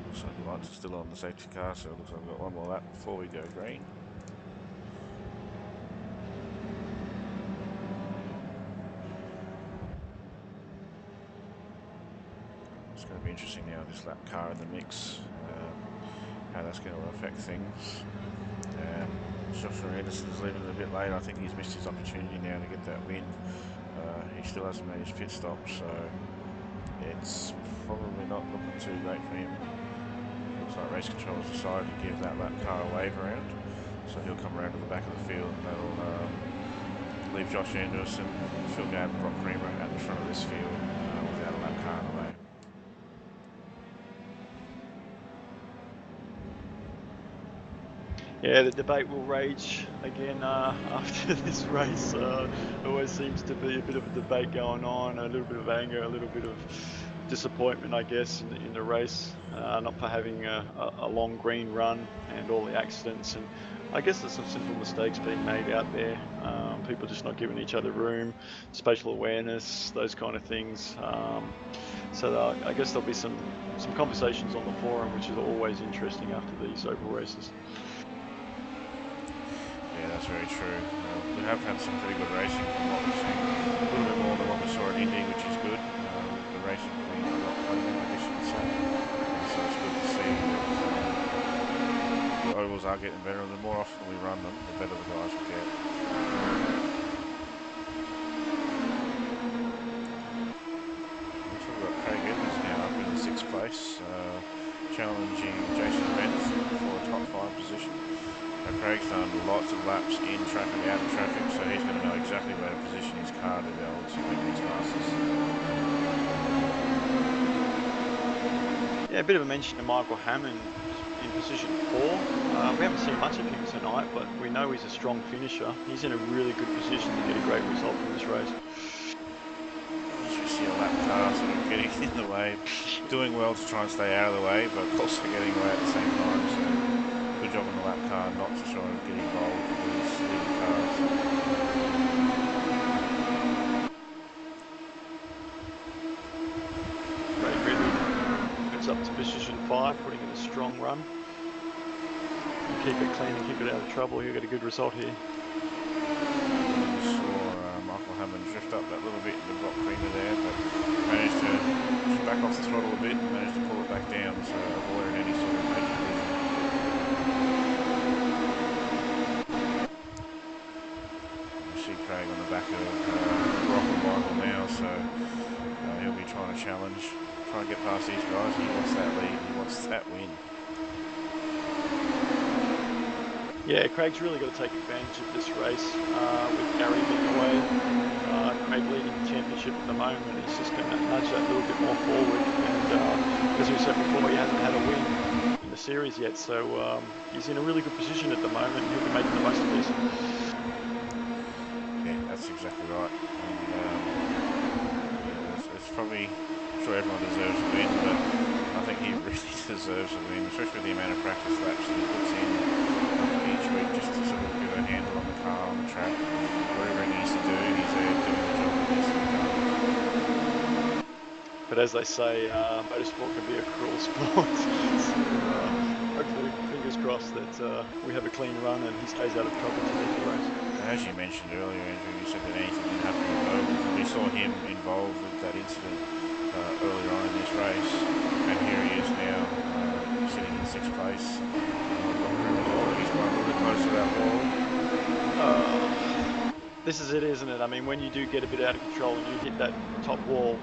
Looks like the lights are still on the safety car, so it looks like we've got one more lap before we go green. It's going to be interesting now, this lap car in the mix, how that's going to affect things. Joshua Anderson's leaving a bit late. I think he's missed his opportunity now to get that win. He still hasn't made his pit stop, so it's probably not looking too great for him. Looks like race control has decided to give that lap car a wave around, so he'll come around to the back of the field, and that'll leave Josh Anderson, Phil Gadd and Brock Creamer at the front of this field without a lap car in the way. Yeah, the debate will rage again after this race. There always seems to be a bit of a debate going on, a little bit of anger, a little bit of disappointment, I guess, in the race, not for having a long green run and all the accidents. And I guess there's some simple mistakes being made out there. People just not giving each other room, spatial awareness, those kind of things. So I guess there'll be some conversations on the forum, which is always interesting after these oval races. Yeah, that's very true. We have had some pretty good racing from what we've seen. A little bit more than what we saw at Indy, which is good. The racing being a lot cleaner, I guess you could say. So it's good to see that the ovals are getting better, and the more often we run them, the better the guys will get. Looks like we've got Craig Edwards now up in the 6th place, challenging Jason Benson for a top 5 position. Craig's done lots of laps in traffic, out of traffic, so he's going to know exactly where to position his car to be able to make these passes. Yeah, a bit of a mention to Michael Hammond in position 4. We haven't seen much of him tonight, but we know he's a strong finisher. He's in a really good position to get a great result from this race. As you see a lap car sort of getting in the way, doing well to try and stay out of the way, but also getting away at the same time. So good job on the lap car not to try and get involved with these leading cars. Ray Ridley moves up to position 5, putting in a strong run. and keep it clean and keep it out of trouble, he'll get a good result here. Saw Michael Hammond drift up that little bit in the rock creamer there, but managed to back off the throttle a bit and managed to pull it back down, so avoided any sort of major collision. You see Craig on the back of Rock and Michael now, so he'll be trying to challenge, try and get past these guys. He wants that lead, he wants that win. Yeah, Craig's really got to take advantage of this race with Gary being away. Craig leading the championship at the moment. He's just going to nudge that a little bit more forward. And as we said before, he hasn't had a win in the series yet, so he's in a really good position at the moment. And he'll be making the most of this. Yeah, that's exactly right. And, it's probably, I'm sure everyone deserves a win, but I think he really deserves a win, especially with the amount of practice that actually puts in each week just to sort of get a handle on the car, on the track, whatever he needs to do, he's there doing the job that needs to be done. But as they say, motorsport can be a cruel sport. So hopefully, fingers crossed that we have a clean run and he stays out of trouble to lead the race. As you mentioned earlier, Andrew, you said that anything can happen with Oval. We saw him involved with that incident earlier on in this race, and here he is now sitting in 6th place. Got the rim as well. He's got a little bit close to that wall. This is it, isn't it? I mean, when you do get a bit out of control and you hit that top wall,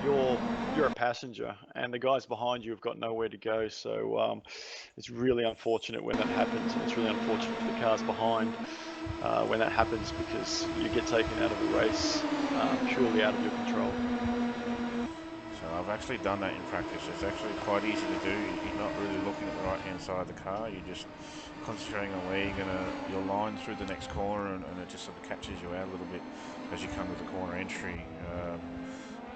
you're a passenger, and the guys behind you have got nowhere to go. So it's really unfortunate when that happens, and it's really unfortunate for the cars behind when that happens, because you get taken out of a race purely out of your control. So I've actually done that in practice. It's actually quite easy to do. You're not really looking at the right-hand side of the car. You're just concentrating on where you'll line through the next corner, and it just sort of catches you out a little bit as you come to the corner entry.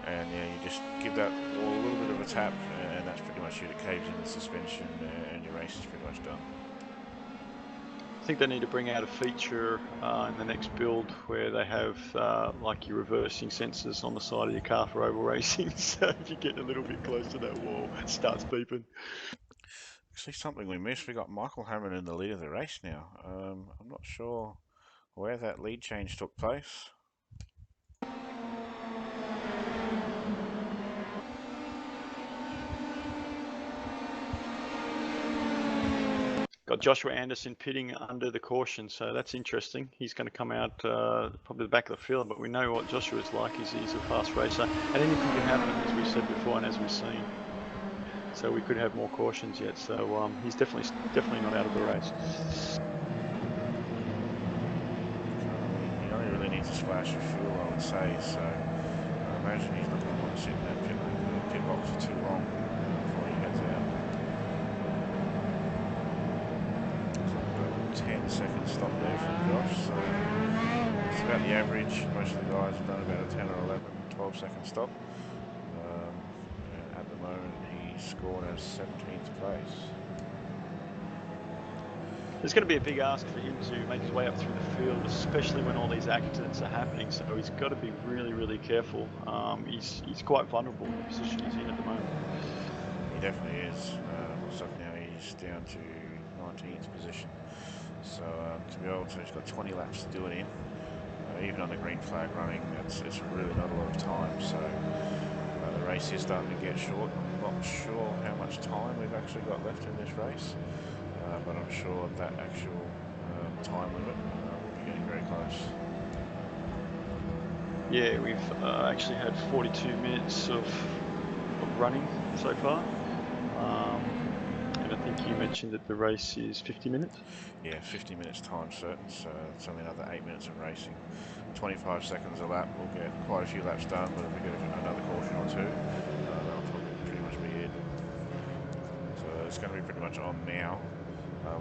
And yeah, you just give that wall a little bit of a tap, and that's pretty much it. It caves in the suspension, and your race is pretty much done. I think they need to bring out a feature in the next build where they have like your reversing sensors on the side of your car for oval racing. So if you get a little bit close to that wall, it starts beeping. Actually, something we missed. We got Michael Hammond in the lead of the race now. I'm not sure where that lead change took place. Got Joshua Anderson pitting under the caution, so that's interesting. He's going to come out probably the back of the field, but we know what Joshua's like. He's a fast racer, and anything can happen, as we've said before and as we've seen. So we could have more cautions yet. So he's definitely not out of the race. He only really needs a splash of fuel, I would say. So I imagine he's not going to want to sit in that pit box for too long before he heads out. 10-second stop there from Josh, so it's about the average. Most of the guys have done about a 10 or 11, 12-second stop. At the moment, he's scored as 17th place. It's going to be a big ask for him to make his way up through the field, especially when all these accidents are happening. So he's got to be really, really careful. He's quite vulnerable in the position he's in at the moment. He definitely is. Looks like now he's down to 19th position. So to be able to, he's got 20 laps to do it in. Even on the green flag running, it's really not a lot of time. So the race is starting to get short. I'm not sure how much time we've actually got left in this race, but I'm sure that actual time limit will be getting very close. Yeah, we've actually had 42 minutes of running so far. And I think you mentioned that the race is 50 minutes? Yeah, 50 minutes time certain, so it's only another 8 minutes of racing. 25 seconds a lap, we'll get quite a few laps done, but if we get another caution or two, that'll probably pretty much be it. So it's going to be pretty much on now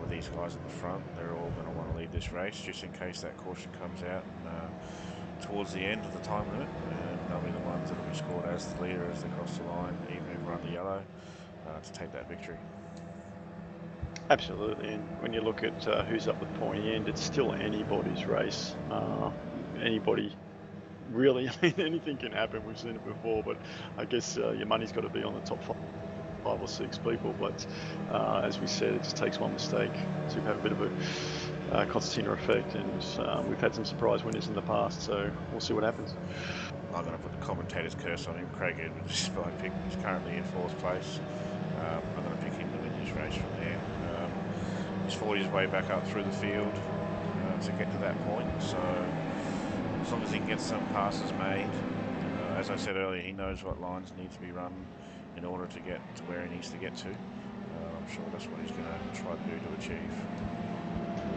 with these guys at the front. They're all going to want to lead this race just in case that caution comes out towards the end of the time limit, and they'll be the ones that will be scored as the leader as they cross the line, even if we're under yellow, to take that victory. Absolutely, and when you look at who's up the pointy end, it's still anybody's race. Anybody, really, I mean, anything can happen. We've seen it before, but I guess your money's got to be on the top 5. 5 or 6 people, but as we said, it just takes one mistake to have a bit of a concertina effect, and we've had some surprise winners in the past, so we'll see what happens. I'm going to put the commentator's curse on him. Craig Edwards is my pick. He's currently in 4th place. I'm going to pick him to win this race from there. He's fought his way back up through the field to get to that point, so as long as he can get some passes made, as I said earlier, he knows what lines need to be run in order to get to where he needs to get to. I'm sure that's what he's going to try to do to achieve.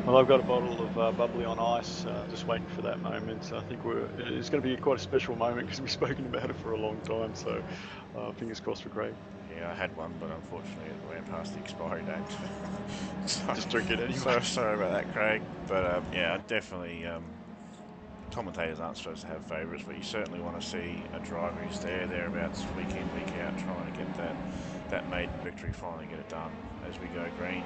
Well, I've got a bottle of bubbly on ice, just waiting for that moment. I think it's going to be quite a special moment because we've spoken about it for a long time, so fingers crossed for Craig. Yeah, I had one, but unfortunately it ran past the expiry date. So, just drink it anyway. So sorry about that, Craig. But yeah, definitely. Commentators aren't supposed to have favourites, but you certainly want to see a driver who's thereabouts, week in, week out, trying to get that maiden victory, finally get it done. As we go green,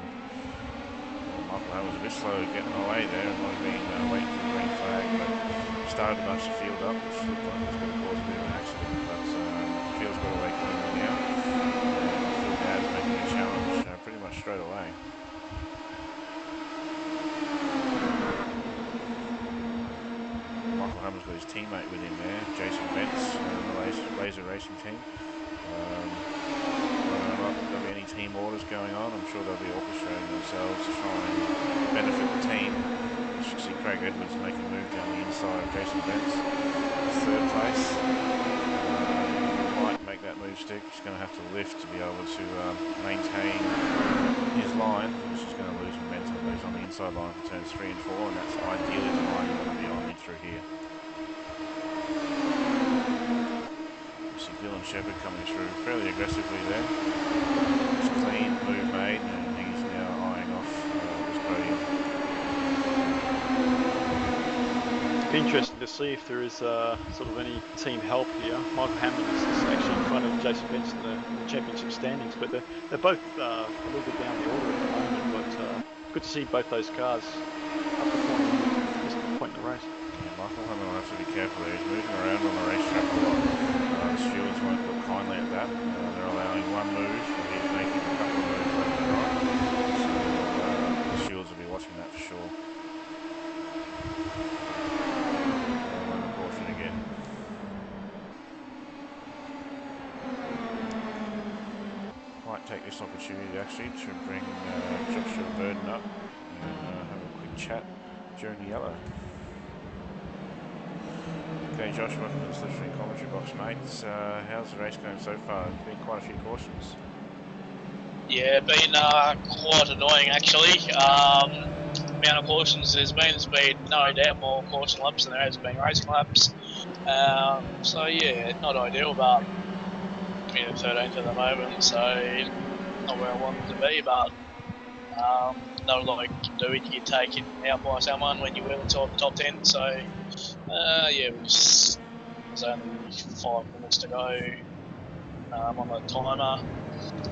Michael Hammer was a bit slow getting away there, and might have been waiting for the green flag, but started to bunch the field up, which looked like it was going to cause a bit of an accident, but the field's got away cleanly now. Phil Dowd's making a challenge pretty much straight away. Michael Hammer's got his teammate with him there, Jason Bentz, the Laser Racing team. Whether or not there'll be any team orders going on, I'm sure they'll be orchestrating themselves to try and benefit the team. As you can see, Craig Edwards making a move down the inside of Jason Bentz, 3rd place. Might make that move stick. He's going to have to lift to be able to maintain his line. He's just going to lose momentum, but he's on the inside line for turns 3 and 4, and that's ideally the line you want to be on in through here. You see Dylan Shepherd coming through fairly aggressively there. It's a clean move made, and he's now eyeing off this podium. Be interesting to see if there is sort of any team help here. Michael Hammond is actually in front of Jason Bentz in the championship standings, but they're both a little bit down the order at the moment. But good to see both those cars up the point at this point in the race. Yeah, Michael Hammond will have to be careful there. He's moving around on the racetrack a lot. The stewards won't look kindly at that. They're allowing one move, but he's making a couple of moves left and right. So the stewards will be watching that for sure. And the caution again. Might take this opportunity actually to bring Joshua Burden up and have a quick chat during the yellow. Okay, Josh, welcome to the Slipstream commentary box, mate. How's the race going so far? There's been quite a few cautions. Yeah, been quite annoying actually. Amount of cautions there's been no doubt more caution laps than there has been racing laps. So yeah, not ideal, but I'm in 13th at the moment, so not where I wanted to be, but not a lot you can do it. You get taken out by someone when you're well inside the top 10, so yeah, there's only 5 minutes to go on the timer,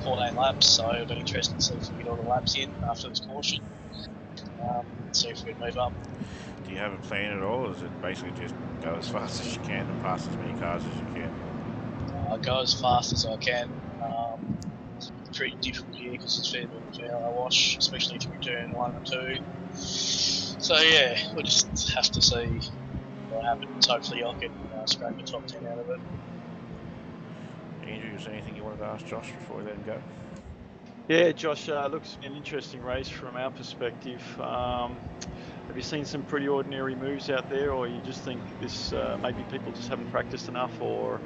14 laps, so it'll be interesting to see if we get all the laps in after this caution, see if we can move up. Do you have a plan at all, or is it basically just go as fast as you can and pass as many cars as you can? Go as fast as I can. Pretty difficult here because it's fair wash, especially through turn 1 and 2. So yeah, we'll just have to see what happens. Hopefully I can scrape the top 10 out of it. Andrew, is there anything you wanted to ask Josh before we let him go? Yeah, Josh, looks an interesting race from our perspective. Have you seen some pretty ordinary moves out there, or you just think this maybe people just haven't practiced enough, or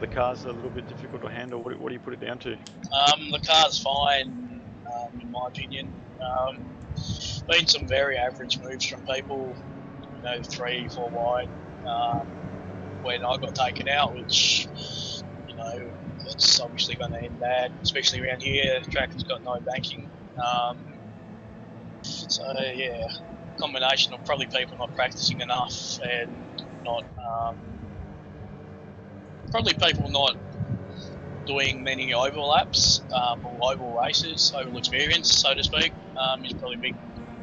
the cars are a little bit difficult to handle? What do you put it down to? The car's fine, in my opinion. Been some very average moves from people, 3, 4 wide, when I got taken out, which, it's obviously going to end bad, especially around here. The track has got no banking. So yeah, combination of probably people not practicing enough and not probably people not doing many overlaps or oval races, oval experience, so to speak, is probably a big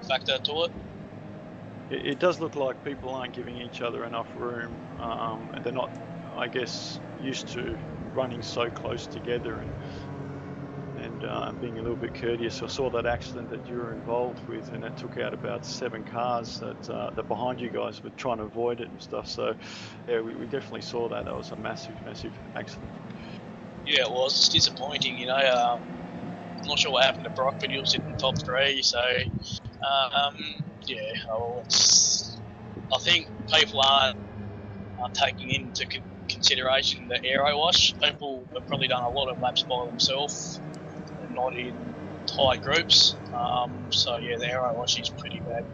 factor to it. It does look like people aren't giving each other enough room, and they're not, I guess, used to running so close together. And and being a little bit courteous. I saw that accident that you were involved with, and that took out about 7 cars that behind you guys were trying to avoid it and stuff. So, yeah, we definitely saw that. That was a massive accident. Yeah, it was. It's disappointing, you know. I'm not sure what happened to Brock, but he was in the top 3. So, yeah, I think people aren't taking into consideration the aero wash. People have probably done a lot of laps by themselves and not in tight groups. So yeah, the aero wash is pretty bad.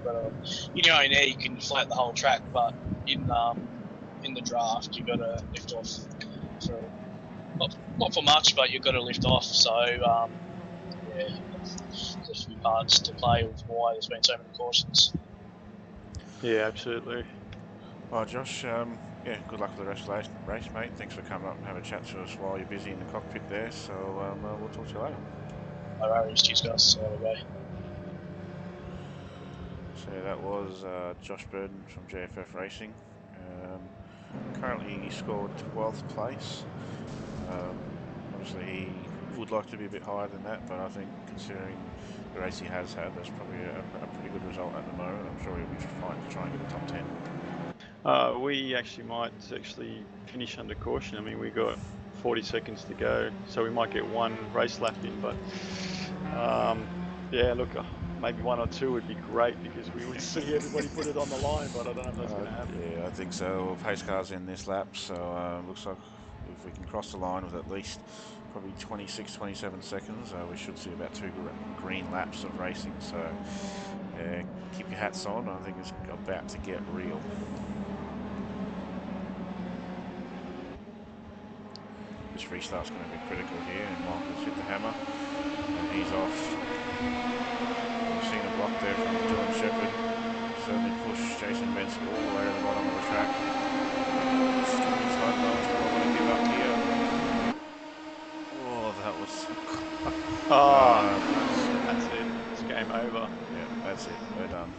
In your own air, you can flat the whole track, but in the draft, you've got to lift off for not for much, but you've got to lift off. So yeah, there's a few parts to play with why there's been so many cautions. Yeah, absolutely. Well, Josh, yeah, good luck with the rest of the race, mate. Thanks for coming up and having a chat to us while you're busy in the cockpit there. So we'll talk to you later. No worries, cheers guys. So there we go. So that was Josh Burden from JFF Racing. Currently, he scored 12th place. Obviously, he would like to be a bit higher than that, but I think considering the race he has had, that's probably a pretty good result at the moment. I'm sure he'll be fighting to try and get a top 10. We might finish under caution. I mean, we got 40 seconds to go, so we might get 1 race lap in. But yeah, look, maybe 1 or 2 would be great because we would see everybody put it on the line. But I don't know if that's going to happen. Yeah, I think so. Pace cars in this lap, so looks like if we can cross the line with at least probably 26, 27 seconds, we should see about 2 green laps of racing. So keep your hats on. I think it's about to get real. This restart's going to be critical here, and Michael's hit the hammer, and he's off. We've seen a block there from John Shepherd. Certainly push Jason Benson all the way to the bottom of the track. He's not going to give up here. Oh, that was so close. That's it. It's game over. Yeah, that's it. We're done.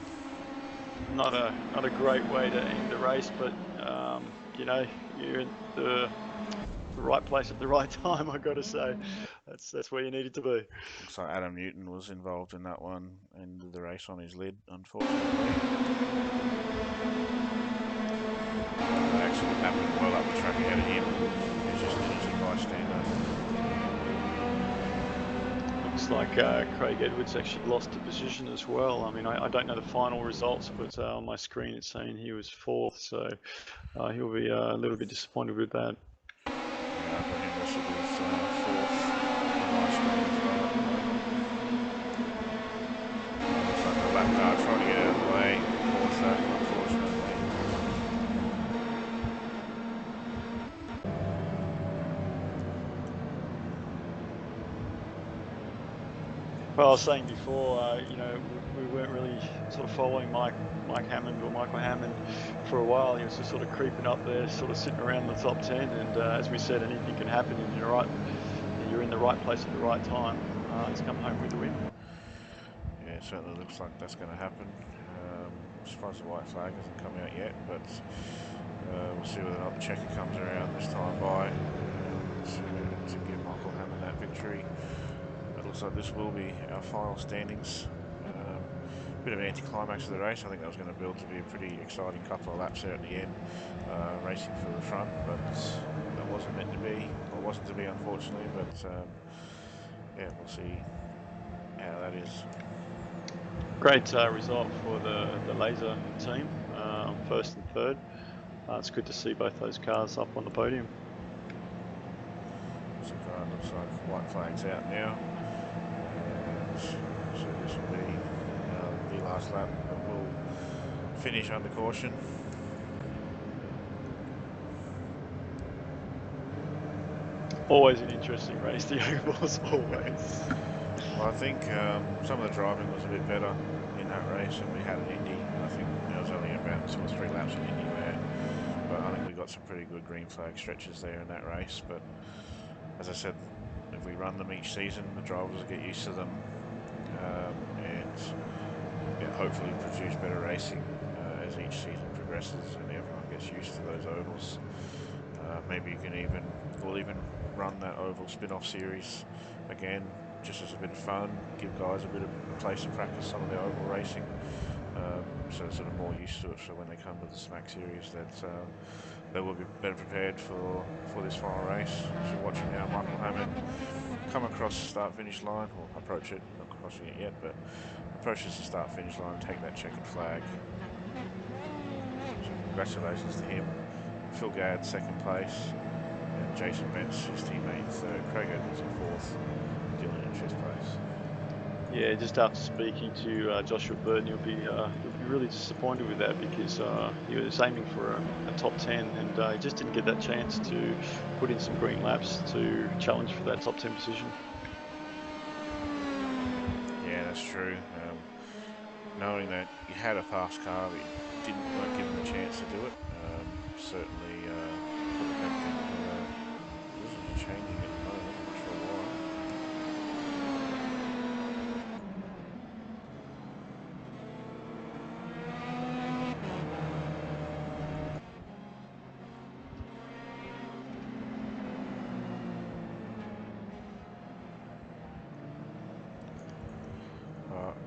Not a great way to end the race, but you know, you're in the right place at the right time. I got to say, that's where you needed to be. Looks like Adam Newton was involved in that one, ended the race on his lid, unfortunately. That accident happened well up the track ahead of him. He was just an innocent bystander. Looks like Craig Edwards actually lost the position as well. I mean, I don't know the final results, but on my screen it's saying he was 4th, so he'll be a little bit disappointed with that. Yeah, I've got him listed as 4th on my screen as well at the moment. Looks like the lap car trying to get out of the way, caused that, unfortunately. Well, I was saying before, you know, we weren't really sort of following Mike Hammond or Michael Hammond for a while. He was just sort of creeping up there, sort of sitting around the top 10. And as we said, anything can happen, and you're in the right place at the right time to come home with the win. Yeah, it certainly looks like that's going to happen. I'm surprised the white flag hasn't come out yet, but we'll see whether or not the checker comes around this time by to give Michael Hammond that victory. It looks like this will be our final standings. Bit of an anticlimax of the race. I think that was going to build to be a pretty exciting couple of laps there at the end, racing for the front, but that wasn't meant to be, or wasn't to be, unfortunately. But yeah, we'll see how that is. Great result for the Laser team, 1st and 3rd. It's good to see both those cars up on the podium. So it looks like white flag's out now. So this will be the last lap, but we'll finish under caution. Always an interesting race, the ovals, always. Well, I think some of the driving was a bit better in that race than we had at Indy. I think there was only about 2 or 3 laps in Indy there, but I think we got some pretty good green flag stretches there in that race. But as I said, if we run them each season, the drivers will get used to them, and yeah, hopefully produce better racing as each season progresses and everyone gets used to those ovals. Maybe you can we'll even run that oval spin-off series again, just as a bit of fun, give guys a bit of place to practice some of their oval racing, so sort of more used to it. So when they come to the SMAC series, that they will be better prepared for this final race. So watching now Michael Hammond come across the start-finish line, or approach it, not crossing it yet, but approaches the start-finish line, take that checkered flag. So congratulations to him. Phil Gadd, second place, and Jason Bentz, his teammate, third. Craig Edwards in fourth, Dylan in fifth place. Yeah, just after speaking to Joshua Burton, he'll be really disappointed with that, because he was aiming for a top 10, and he just didn't get that chance to put in some green laps to challenge for that top 10 position. Yeah, that's true. Knowing that you had a fast car, but you weren't given the chance to do it, certainly could have helped him. Although rules are changing at the moment, not sure why.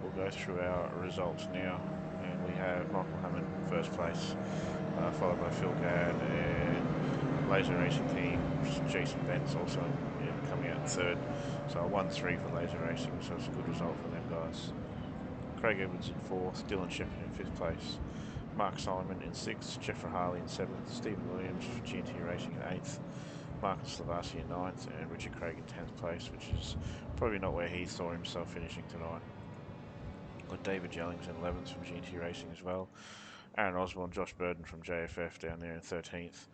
We'll go through our results now, and we have Michael Hammond first place, followed by Phil Gadd and Laser Racing Team, Jason Bentz also coming out in third. So a 1-3 for Laser Racing, so it's a good result for them guys. Craig Edwards in fourth, Dylan Shepherd in fifth place, Mark Simon in sixth, Jeffrey Harley in seventh, Stephen Williams for G&T Racing in eighth, Marcus Lavasi in ninth, and Richard Craig in 10th place, which is probably not where he saw himself finishing tonight. Got David Jellings in 11th from G&T Racing as well. Aaron Osborne, Josh Burden from JFF down there in 13th.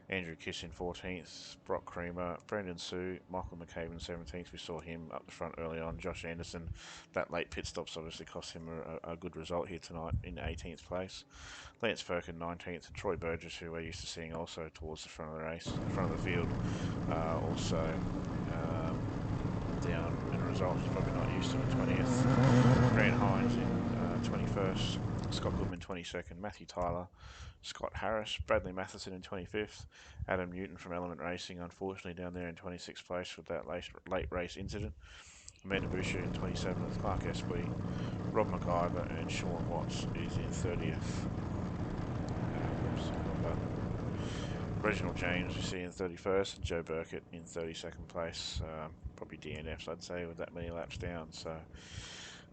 Andrew Kiss in 14th. Brock Creamer, Brendan Sue, Michael McCabe in 17th. We saw him up the front early on. Josh Anderson, that late pit stops obviously cost him a good result here tonight in 18th place. Lance Firkin 19th, and Troy Burgess, who we're used to seeing also towards the front of the race, front of the field, also down in a result he's probably not used to in 20th. Grant Hines in 21st, Scott Goodman 22nd, Matthew Tyler, Scott Harris, Bradley Matheson in 25th, Adam Newton from Element Racing unfortunately down there in 26th place with that late race incident, Amanda Boucher in 27th, Mark Espy, Rob McIver, and Sean Watts is in 30th. Reginald James we see in 31st, and Joe Burkett in 32nd place. Probably DNFs, I'd say, with that many laps down. So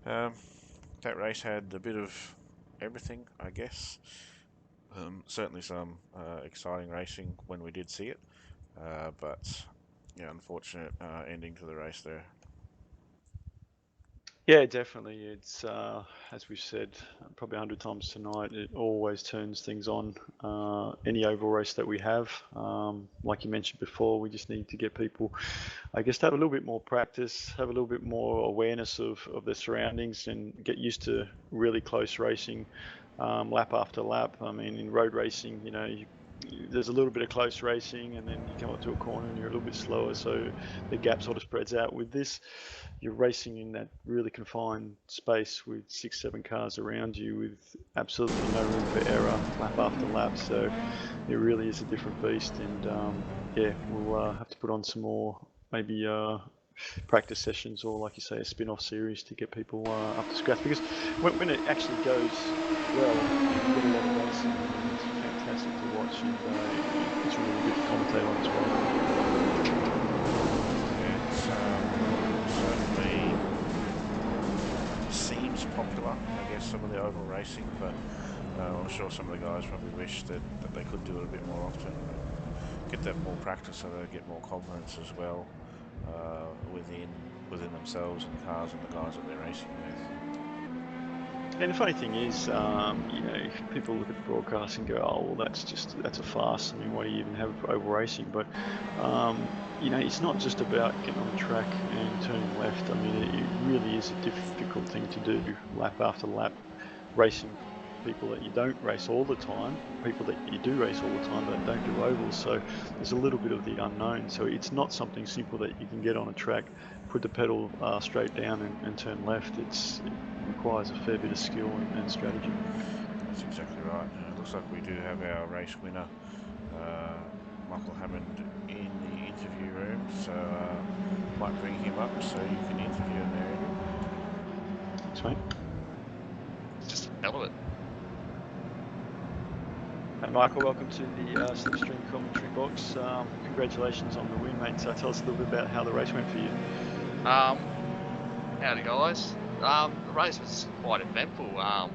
that race had a bit of everything, I guess. Certainly some exciting racing when we did see it, but yeah, unfortunate ending to the race there. Yeah, definitely. It's as we've said probably 100 times tonight, it always turns things on. Any oval race that we have, like you mentioned before, we just need to get people, I guess, to have a little bit more practice, have a little bit more awareness of their surroundings, and get used to really close racing, lap after lap. I mean, in road racing, there's a little bit of close racing, and then you come up to a corner and you're a little bit slower, so the gap sort of spreads out. With this, you're racing in that really confined space with 6-7 cars around you with absolutely no room for error lap after lap, so it really is a different beast. And yeah, we'll have to put on some more maybe practice sessions, or like you say, a spin-off series to get people up to scratch, because when it actually goes well, you get a lot of racing, and it's fantastic to watch, and it's really good to commentate on as well. Certainly seems popular, I guess, some of the oval racing, but I'm sure some of the guys probably wish that they could do it a bit more often, get that more practice so they get more confidence as well within themselves and the cars and the guys that they're racing with. And the funny thing is, people look at the broadcast and go, "Oh, well, that's a farce. I mean, why do you even have oval racing?" But it's not just about getting on the track and turning left. I mean, it really is a difficult thing to do, lap after lap, racing people that you don't race all the time, people that you do race all the time but don't do ovals. So there's a little bit of the unknown. So it's not something simple that you can get on a track, put the pedal straight down and turn left. It requires a fair bit of skill and strategy. That's exactly right. It looks like we do have our race winner, Michael Hammond, in the interview room, so might bring him up so you can interview him there, Adrian. Thanks, mate. Just a hell of it. And Michael, welcome to the Slipstream commentary box. Congratulations on the win, mate. So tell us a little bit about how the race went for you. Howdy guys. The race was quite eventful.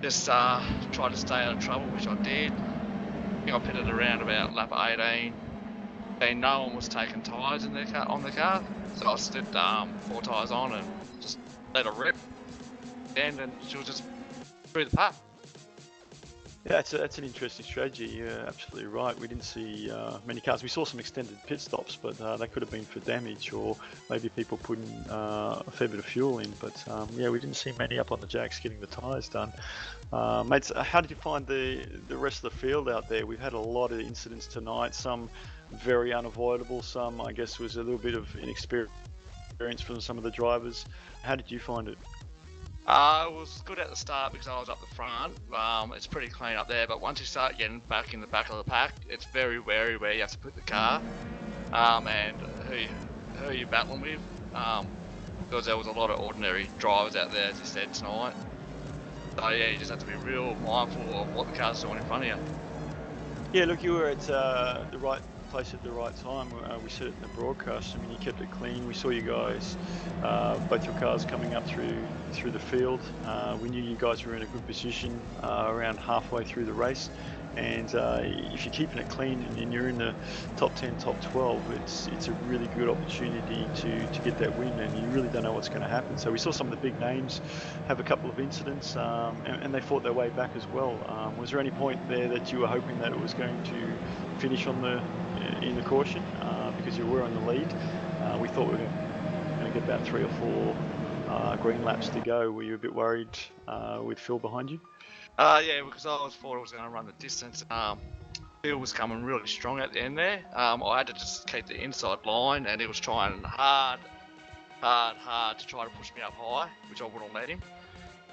Just tried to stay out of trouble, which I did. I think I pitted around about lap 18. And no one was taking tyres in their car, on the car, so I slipped 4 tyres on and just let her rip. And she was just through the pack. Yeah, that's an interesting strategy. You're absolutely right. We didn't see many cars. We saw some extended pit stops, but they could have been for damage or maybe people putting a fair bit of fuel in. But yeah, we didn't see many up on the jacks getting the tyres done. Mates, how did you find the rest of the field out there? We've had a lot of incidents tonight, some very unavoidable, some I guess was a little bit of inexperience from some of the drivers. How did you find it? It was good at the start because I was up the front. It's pretty clean up there, but once you start getting back in the back of the pack, it's very wary where you have to put the car and who you're battling with. Because there was a lot of ordinary drivers out there, as you said, tonight. So yeah, you just have to be real mindful of what the car's doing in front of you. Yeah, look, you were at the right place at the right time. We said it in the broadcast. I mean, you kept it clean. We saw you guys, both your cars coming up through the field. We knew you guys were in a good position around halfway through the race. And if you're keeping it clean and you're in the top 10, top 12, it's a really good opportunity to get that win, and you really don't know what's going to happen. So we saw some of the big names have a couple of incidents, and they fought their way back as well. Was there any point there that you were hoping that it was going to finish in the caution because you were on the lead? We thought we were going to get about 3 or 4 green laps to go. Were you a bit worried with Phil behind you? Yeah, because I thought I was going to run the distance. Phil was coming really strong at the end there. I had to just keep the inside line, and he was trying hard to try to push me up high, which I wouldn't let him.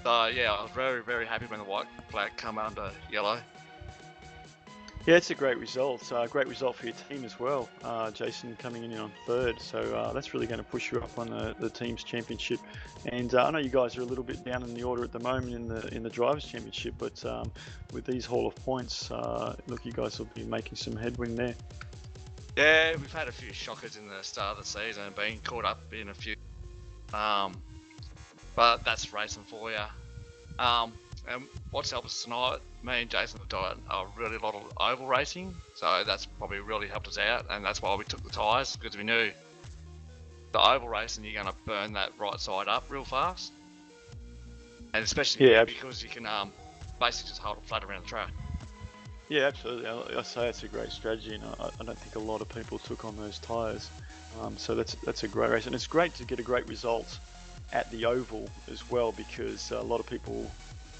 So yeah, I was very, very happy when the white flag come under yellow. Yeah, it's a great result. Great result for your team as well. Jason coming in on third, so that's really going to push you up on the team's championship. And I know you guys are a little bit down in the order at the moment in the drivers' championship, but with these haul of points, look, you guys will be making some headwind there. Yeah, we've had a few shockers in the start of the season, being caught up in a few. But that's racing for you. And what's helped us tonight, me and Jason have done a really lot of oval racing, so that's probably really helped us out, and that's why we took the tyres, because we knew the oval racing you're going to burn that right side up real fast, and especially because you can basically just hold it flat around the track. Yeah, absolutely. I say it's a great strategy, and I don't think a lot of people took on those tyres. So that's a great race, and it's great to get a great result at the oval as well, because a lot of people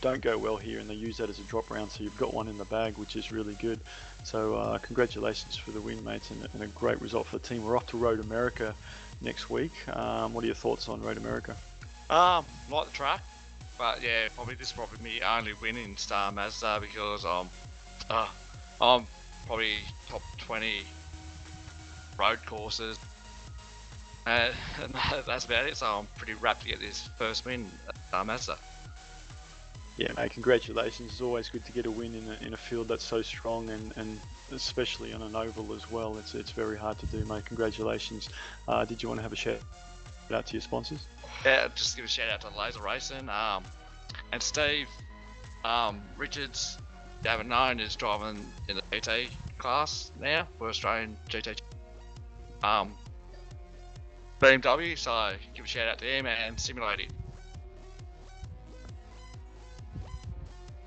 don't go well here and they use that as a drop round, so you've got one in the bag, which is really good. So congratulations for the win, mates, and a great result for the team. We're off to Road America next week. What are your thoughts on Road America? Like the track, but yeah, this is probably me only win in Star Mazda, because I'm probably top 20 road courses, and that's about it. So I'm pretty rapt to get this first win at Star Mazda. Yeah, mate, congratulations. It's always good to get a win in a field that's so strong, and especially on an oval as well. It's very hard to do, mate. Congratulations. Did you want to have a shout out to your sponsors? Yeah, just give a shout out to Laser Racing, and Steve Richards. If you haven't known, is driving in the GT class now for Australian GT BMW. So give a shout out to him and Simulating.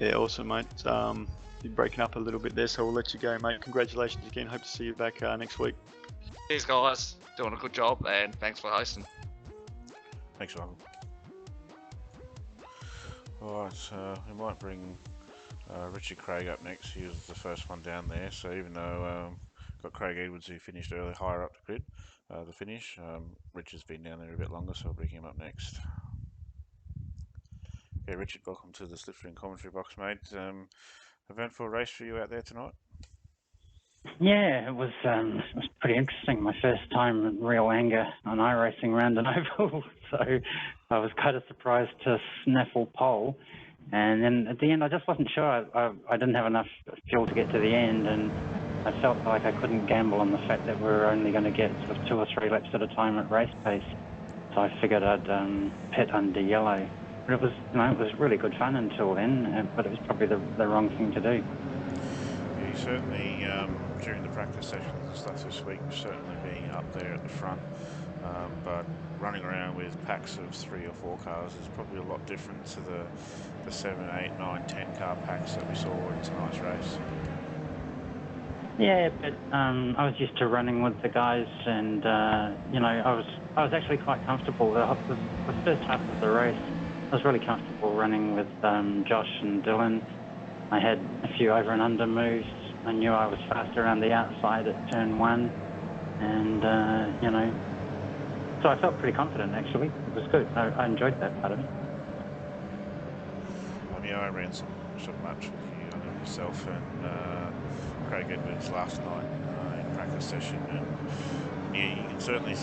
Yeah, awesome, mate. You're breaking up a little bit there, so we'll let you go, mate. Congratulations again. Hope to see you back next week. Cheers, guys. Doing a good job, and thanks for hosting. Thanks, Michael. Alright, we might bring Richard Craig up next. He was the first one down there, so even though got Craig Edwards, who finished early, higher up the grid, the finish, Richard's been down there a bit longer, so I'll bring him up next. Yeah, Richard, welcome to the Slipstream commentary box, mate. Eventful race for you out there tonight? Yeah, it was pretty interesting. My first time in real anger on iRacing round an oval, so I was kind of surprised to snaffle pole. And then at the end, I just wasn't sure. I didn't have enough fuel to get to the end, and I felt like I couldn't gamble on the fact that we were only going to get sort of 2 or 3 laps at a time at race pace. So I figured I'd pit under yellow. But it was, it was really good fun until then. But it was probably the wrong thing to do. Yeah, certainly during the practice sessions and stuff this week, certainly being up there at the front. But running around with packs of 3 or 4 cars is probably a lot different to the 7, 8, 9, 10 car packs that we saw in tonight's race. Yeah, but I was used to running with the guys, and I was actually quite comfortable. The first half of the race, I was really comfortable running with Josh and Dylan. I had a few over and under moves. I knew I was fast around the outside at turn 1, and so I felt pretty confident actually. It was good. I enjoyed that part of it. I ran some laps with you, I know yourself and Craig Edwards last night in practice session, and yeah, you can certainly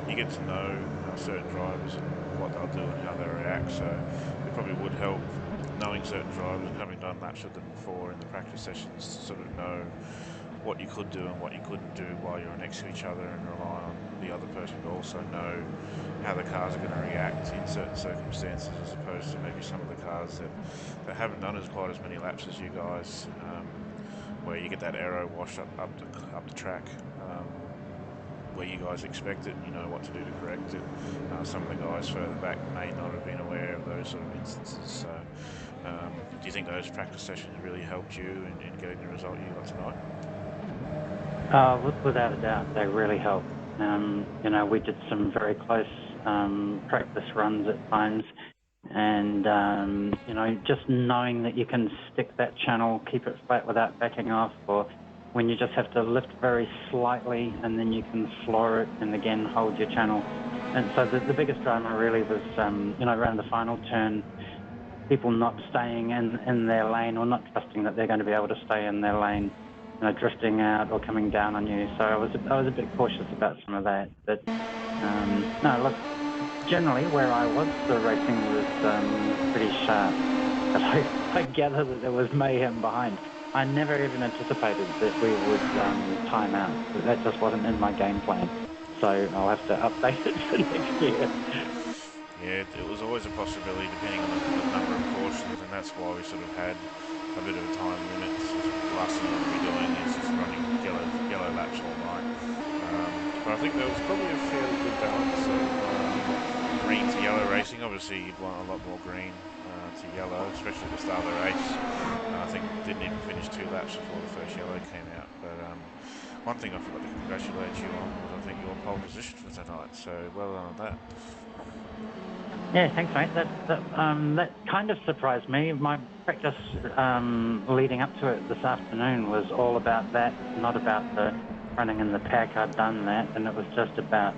you get to know certain drivers and what they'll do and how they react. So it probably would help knowing certain drivers and having done laps with them before in the practice sessions to sort of know what you could do and what you couldn't do while you're next to each other, and rely on the other person to also know how the cars are going to react in certain circumstances, as opposed to maybe some of the cars that haven't done as quite as many laps as you guys, where you get that aero wash up the track, where you guys expect it, you know what to do to correct it. Some of the guys further back may not have been aware of those sort of instances. So do you think those practice sessions really helped you in getting the result you got tonight? Without a doubt, they really helped. We did some very close practice runs at times, and just knowing that you can stick that channel, keep it flat without backing off, or when you just have to lift very slightly and then you can floor it and again hold your channel. And so the biggest drama really was, around the final turn, people not staying in their lane or not trusting that they're going to be able to stay in their lane, drifting out or coming down on you. So I was a bit cautious about some of that. But no, look, generally where I was, the racing was pretty sharp. But I gather that there was mayhem behind. I never even anticipated that we would time out. That just wasn't in my game plan. So I'll have to update it for next year. Yeah, it was always a possibility depending on the number of cautions, and that's why we sort of had a bit of a time limit. The last thing you want to be doing is just running yellow laps all night. But I think there was probably a fairly good balance of green to yellow racing. Obviously, you'd want a lot more green to yellow, especially at the start of the race. I think didn't even finish 2 laps before the first yellow came out. But one thing I forgot to congratulate you on was I think your pole position for tonight. So well done on that. Yeah, thanks, mate. That kind of surprised me. My practice leading up to it this afternoon was all about that, not about the running in the pack. I'd done that, and it was just about,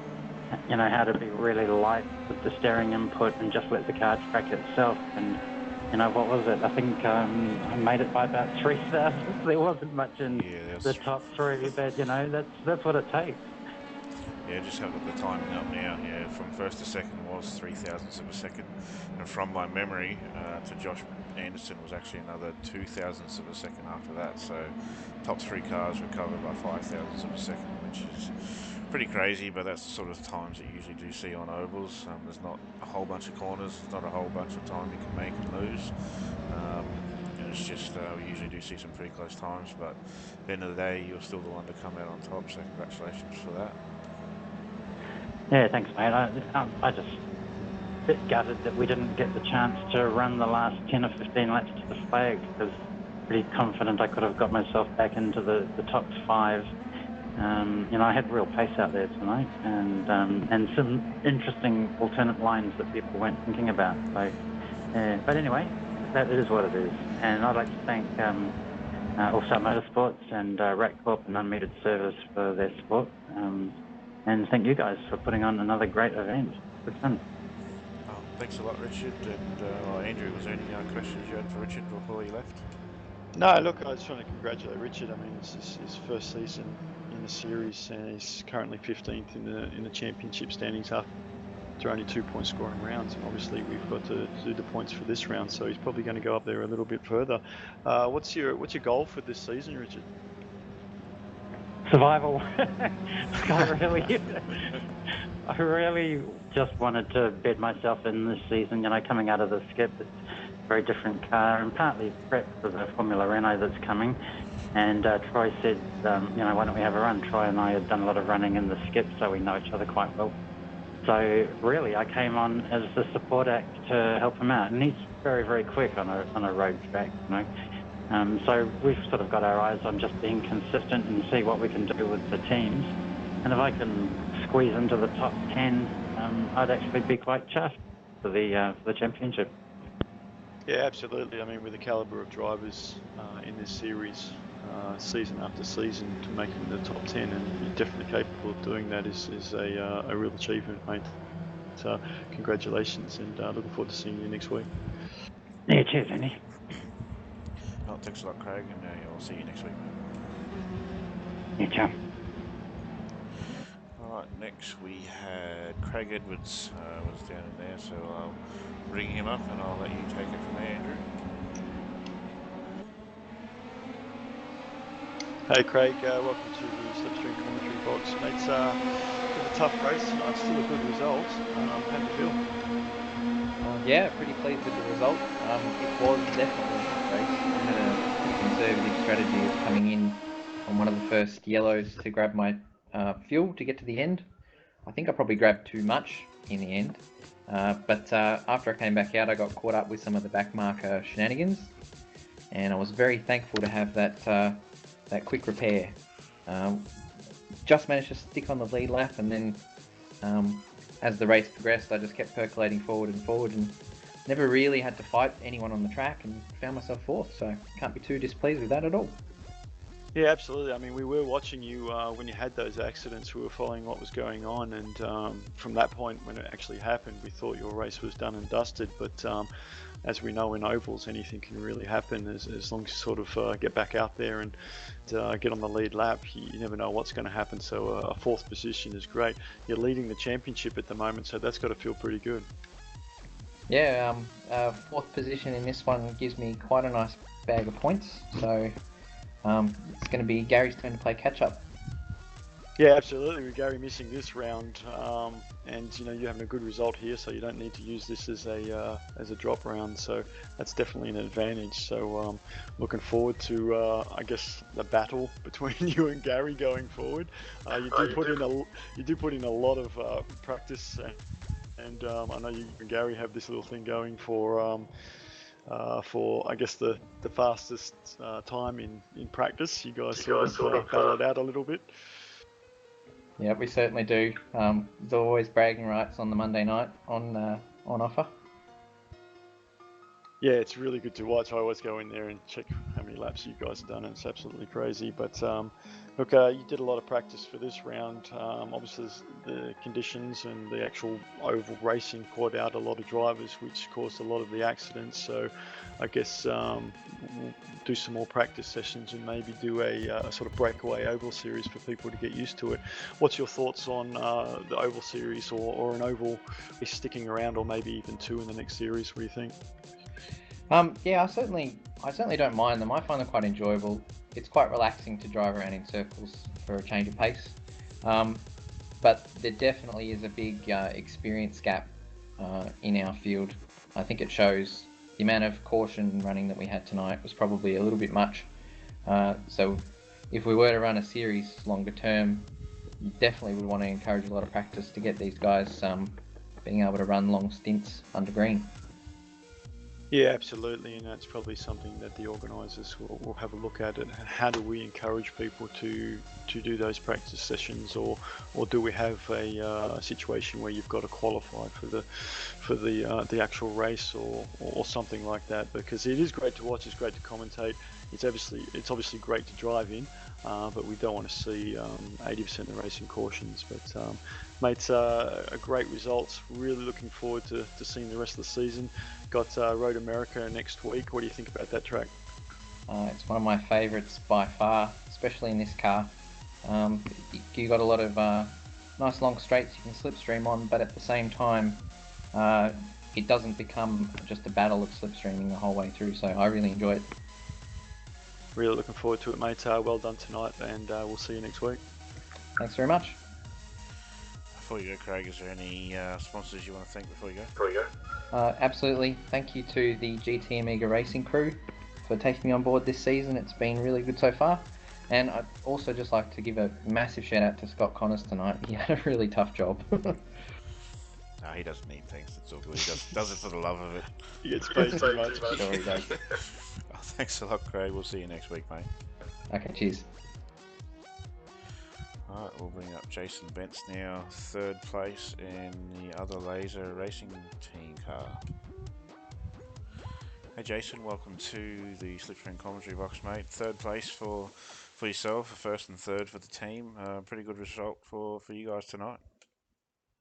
how to be really light with the steering input and just let the car track itself. And, what was it? I think I made it by about 3 thousandths. There wasn't much in the top 3, but, that's what it takes. Yeah, just have the timing up now. Yeah, from first to second was 3 thousandths of a second, and from my memory, to Josh Anderson was actually another 2 thousandths of a second after that. So, top 3 cars were covered by 5 thousandths of a second, which is pretty crazy. But that's the sort of times that you usually do see on ovals. There's not a whole bunch of corners. There's not a whole bunch of time you can make and lose. And it's just we usually do see some pretty close times. But at the end of the day, you're still the one to come out on top. So congratulations for that. Yeah, thanks, mate. I just a bit gutted that we didn't get the chance to run the last 10 or 15 laps to the flag, because pretty confident I could have got myself back into the top 5. I had real pace out there tonight, and some interesting alternate lines that people weren't thinking about. So, but anyway, that is what it is. And I'd like to thank also Motorsports and RATCorp and Unmetered Service for their support. And thank you guys for putting on another great event. Good fun. Thanks a lot, Richard. And Andrew, was there any questions you had for Richard before you left? No, look, I just want to congratulate Richard. I mean, it's his first season in the series, and he's currently 15th in the championship standings after only 2 point scoring rounds. And obviously, we've got to do the points for this round, so he's probably going to go up there a little bit further. What's your goal for this season, Richard? Survival. I really just wanted to bed myself in this season. Coming out of the skip, it's a very different car, and partly prep for the Formula Renault that's coming. And Troy said, why don't we have a run? Troy and I had done a lot of running in the skip, so we know each other quite well. So really, I came on as the support act to help him out, and he's very, very quick on a road track, So we've sort of got our eyes on just being consistent and see what we can do with the teams. And if I can squeeze into the top 10, I'd actually be quite chuffed for the championship. Yeah, absolutely. I mean, with the calibre of drivers in this series, season after season, to make it in the top 10, and you're definitely capable of doing that is a real achievement, mate. So congratulations, and looking forward to seeing you next week. Yeah, cheers, Andy. Well, thanks a lot, Craig, and I'll see you next week. Yeah, ciao. Alright, next we had Craig Edwards was down in there, so I'll bring him up and I'll let you take it from there, Andrew. Hey Craig, welcome to the Slipstream commentary box. Mate, it's a bit of a tough race tonight, still a good result. How do you feel? Yeah, pretty pleased with the result. It was definitely a tough race. I had a pretty conservative strategy of coming in on one of the first yellows to grab my fuel to get to the end. I think I probably grabbed too much in the end. But after I came back out, I got caught up with some of the backmarker shenanigans, and I was very thankful to have that quick repair. Just managed to stick on the lead lap, and then as the race progressed, I just kept percolating forward and never really had to fight anyone on the track, and found myself fourth, so can't be too displeased with that at all. Yeah, absolutely. I mean, we were watching you when you had those accidents. We were following what was going on, and from that point, when it actually happened, we thought your race was done and dusted. But as we know, in ovals, anything can really happen as long as you sort of get back out there and get on the lead lap. You never know what's going to happen. So a fourth position is great. You're leading the championship at the moment, so that's got to feel pretty good. Yeah, fourth position in this one gives me quite a nice bag of points. So it's going to be Gary's turn to play catch up. Yeah, absolutely. With Gary missing this round, and you're having a good result here, so you don't need to use this as a drop round. So that's definitely an advantage. So looking forward to I guess the battle between you and Gary going forward. You do put in a lot of practice, and I know you and Gary have this little thing going for I guess the fastest time in practice. You guys sort of battle it out a little bit. Yeah, we certainly do. There's always bragging rights on the Monday night on offer. Yeah, it's really good to watch. I always go in there and check how many laps you guys have done, and it's absolutely crazy. But look, you did a lot of practice for this round. Obviously, the conditions and the actual oval racing caught out a lot of drivers, which caused a lot of the accidents. So I guess we'll do some more practice sessions and maybe do a sort of breakaway oval series for people to get used to it. What's your thoughts on the oval series or an oval sticking around, or maybe even two in the next series? What do you think? Yeah, I certainly don't mind them. I find them quite enjoyable. It's quite relaxing to drive around in circles for a change of pace. But there definitely is a big experience gap in our field. I think it shows the amount of caution running that we had tonight was probably a little bit much. So if we were to run a series longer term, you definitely would want to encourage a lot of practice to get these guys being able to run long stints under green. Yeah, absolutely, and that's probably something that the organisers will have a look at it. How do we encourage people to do those practice sessions, or do we have a situation where you've got to qualify for the actual race or something like that? Because it is great to watch, it's great to commentate. It's obviously great to drive in, but we don't want to see 80% of the racing cautions. But mate, a great result. Really looking forward to seeing the rest of the season. Got Road America next week. What do you think about that track? It's one of my favourites by far, especially in this car. You got a lot of nice long straights you can slipstream on, but at the same time, it doesn't become just a battle of slipstreaming the whole way through. So I really enjoy it. Really looking forward to it, mate. Well done tonight, and we'll see you next week. Thanks very much. Before you go, Craig, is there any sponsors you want to thank before you go? Absolutely. Thank you to the GT Amiga Racing crew for taking me on board this season. It's been really good so far. And I'd also just like to give a massive shout out to Scott Connors tonight. He had a really tough job. No, he doesn't need thanks. It's all good. He does it for the love of it. He gets paid too much. Sure he does. Oh, thanks a lot, Craig. We'll see you next week, mate. Okay, cheers. Alright, we'll bring up Jason Bentz now, third place in the other laser racing team car. Hey Jason, welcome to the Slipstream commentary box, mate. Third place for yourself, first and third for the team. Pretty good result for you guys tonight.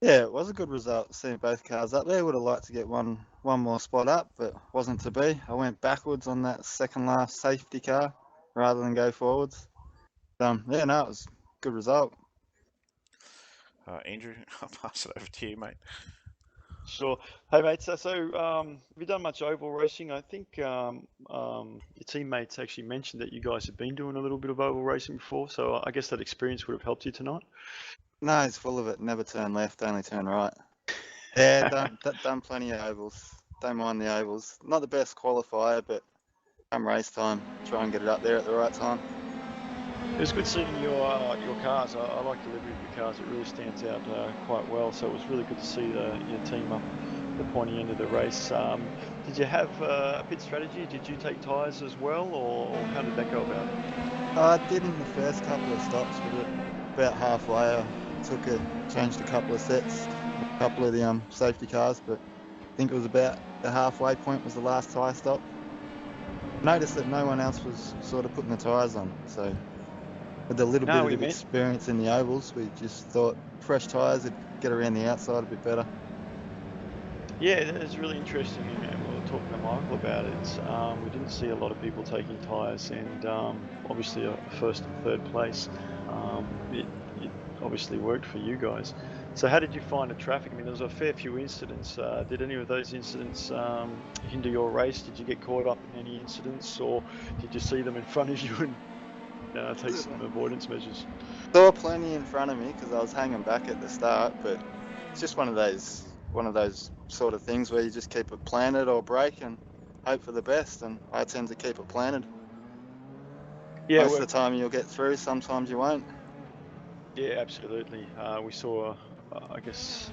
Yeah, it was a good result seeing both cars up there. Would have liked to get one more spot up, but wasn't to be. I went backwards on that second last safety car rather than go forwards. Yeah, no, it was a good result. Andrew, I'll pass it over to you, mate. Sure. Hey, mate. So have you done much oval racing? I think your teammates actually mentioned that you guys have been doing a little bit of oval racing before. So I guess that experience would have helped you tonight. No, he's full of it. Never turn left, only turn right. Yeah, done plenty of ovals. Don't mind the ovals. Not the best qualifier, but come race time, try and get it up there at the right time. It was good seeing your cars. I like the livery of your cars. It really stands out quite well. So it was really good to see your team up the pointy end of the race. Did you have a pit strategy? Did you take tyres as well, or how did that go about? I did in the first couple of stops, but about halfway I changed a couple of sets, a couple of the safety cars, but I think it was about the halfway point was the last tyre stop. Noticed that no one else was sort of putting the tyres on, so with a little bit of experience in the ovals, we just thought fresh tyres would get around the outside a bit better. Yeah, it's really interesting, and we were talking to Michael about it. We didn't see a lot of people taking tyres, and obviously a first and third place. It obviously worked for you guys. So how did you find the traffic? I mean, there was a fair few incidents. Did any of those incidents hinder your race? Did you get caught up in any incidents, or did you see them in front of you and take some avoidance measures? Saw plenty in front of me because I was hanging back at the start, but it's just one of those sort of things where you just keep it planted or brake and hope for the best, and I tend to keep it planted. Yeah, most of the time you'll get through, sometimes you won't. Yeah, absolutely. We saw, I guess,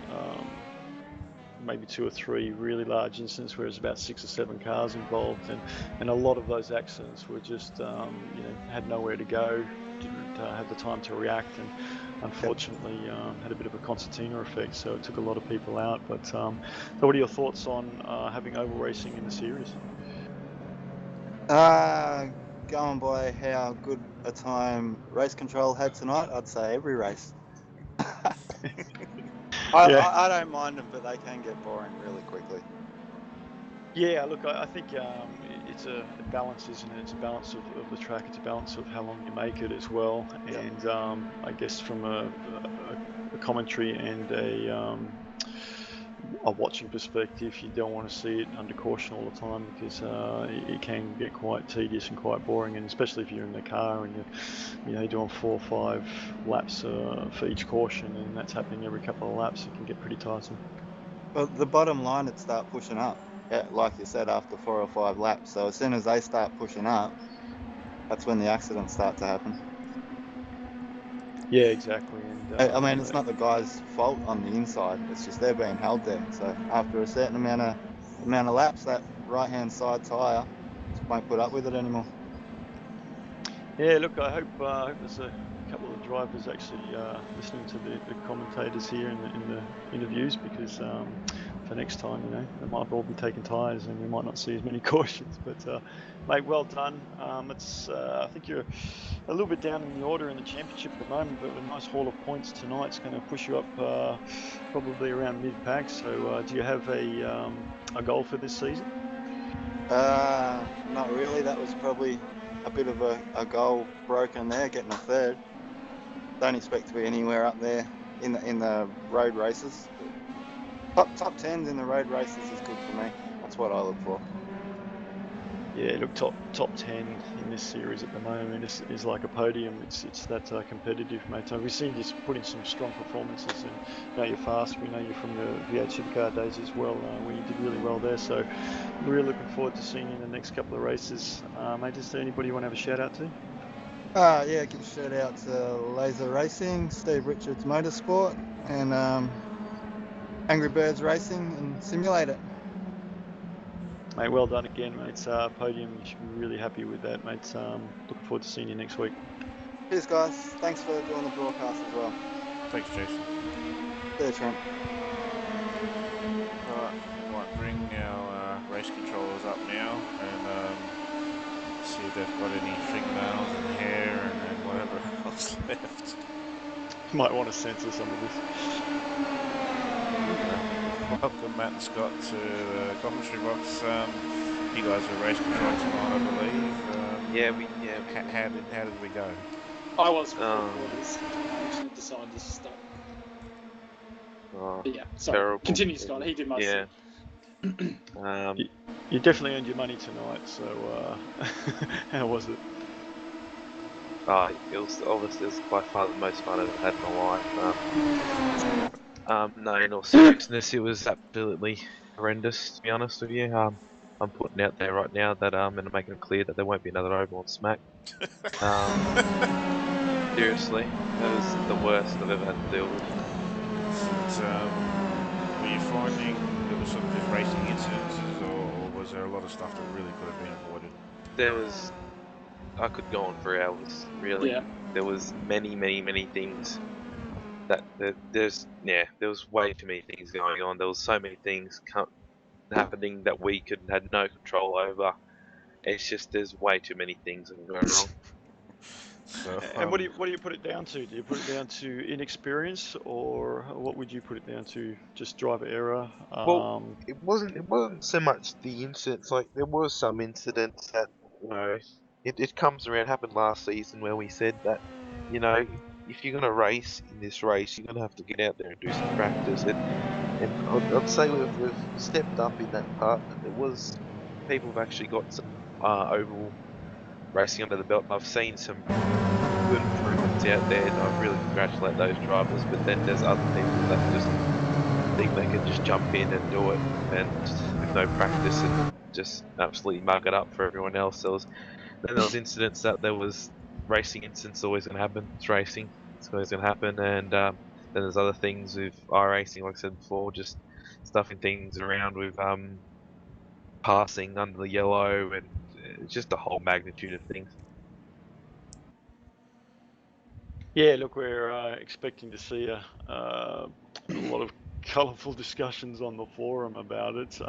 maybe 2 or 3 really large incidents where there's about 6 or 7 cars involved, and a lot of those accidents were just, had nowhere to go, didn't have the time to react, and unfortunately had a bit of a concertina effect, so it took a lot of people out. But so what are your thoughts on having oval racing in the series? Going by how good a time race control had tonight, I'd say every race. I don't mind them, but they can get boring really quickly. Yeah, look, I think it's a balance, isn't it? It's a balance of the track. It's a balance of how long you make it as well. And I guess from a commentary and a watching perspective, you don't want to see it under caution all the time, because it can get quite tedious and quite boring, and especially if you're in the car and you're doing 4 or 5 laps for each caution, and that's happening every couple of laps. It can get pretty tiresome. Well, the bottom line would start pushing up, like you said, after 4 or 5 laps. So as soon as they start pushing up, that's when the accidents start to happen. Yeah, exactly. And I mean, it's not the guy's fault on the inside. It's just they're being held there. So after a certain amount of laps, that right-hand side tyre just won't put up with it anymore. Yeah, look, I hope there's a couple of drivers actually listening to the commentators here in the interviews, because for next time, they might all be taking tyres and we might not see as many cautions. But mate, well done. I think you're a little bit down in the order in the championship at the moment, but with a nice haul of points tonight's going to push you up probably around mid-pack. So do you have a goal for this season? Not really. That was probably a bit of a goal broken there, getting a third. Don't expect to be anywhere up there in the road races. Top tens in the road races is good for me. That's what I look for. Yeah, look, top 10 in this series at the moment is like a podium. It's that competitive, mate. We've seen you put in some strong performances, and you're fast. We know you from the V8 Supercar days as well, where you did really well there. So we're really looking forward to seeing you in the next couple of races. Mate, is there anybody you want to have a shout out to? Yeah, give a shout out to Laser Racing, Steve Richards Motorsport, and Angry Birds Racing and Simulator. Mate, well done again, mate. Podium, you should be really happy with that, mate. Looking forward to seeing you next week. Cheers, guys. Thanks for doing the broadcast as well. Thanks, Jason. See you, Trent. Alright, we might bring our race controllers up now and see if they've got any fingernails and hair and whatever else left. You might want to censor some of this. Welcome, Matt and Scott, to the commentary box. You guys were race control tonight, I believe. How did we go? I was for 3 quarters, and I actually decided to stop. But yeah, sorry. Terrible. Continue, Scott. He did most of it. You definitely earned your money tonight, so how was it? It was by far the most fun I've ever had in my life. No, in all seriousness, it was absolutely horrendous, to be honest with you. I'm putting out there right now that and I'm making it clear that there won't be another Oval on SMAC. Seriously, that was the worst I've ever had to deal with. Were you finding it was sort of just racing incidences, or was there a lot of stuff that really could have been avoided? I could go on for hours, really. Yeah. There was many things that there was way too many things going on. There was so many things happening that we had no control over. It's just there's way too many things that are going wrong. So, and what do you put it down to? Do you put it down to inexperience, or what would you put it down to? Just driver error? Well, it wasn't so much the incidents. Like there was some incidents that it comes around. Happened last season where we said that if you're gonna race in this race, you're gonna have to get out there and do some practice. And I'd say we've stepped up in that part. It was people have actually got some oval racing under the belt. And I've seen some good improvements out there, and I really congratulate those drivers. But then there's other people that just think they can just jump in and do it, and with no practice, and just absolutely mug it up for everyone else. Then there was incidents that there was racing incidents always going to happen. It's racing, it's always going to happen, and then there's other things with iRacing, like I said before, just stuffing things around with passing under the yellow, and it's just a whole magnitude of things. Yeah, look, we're expecting to see a lot of colourful discussions on the forum about it.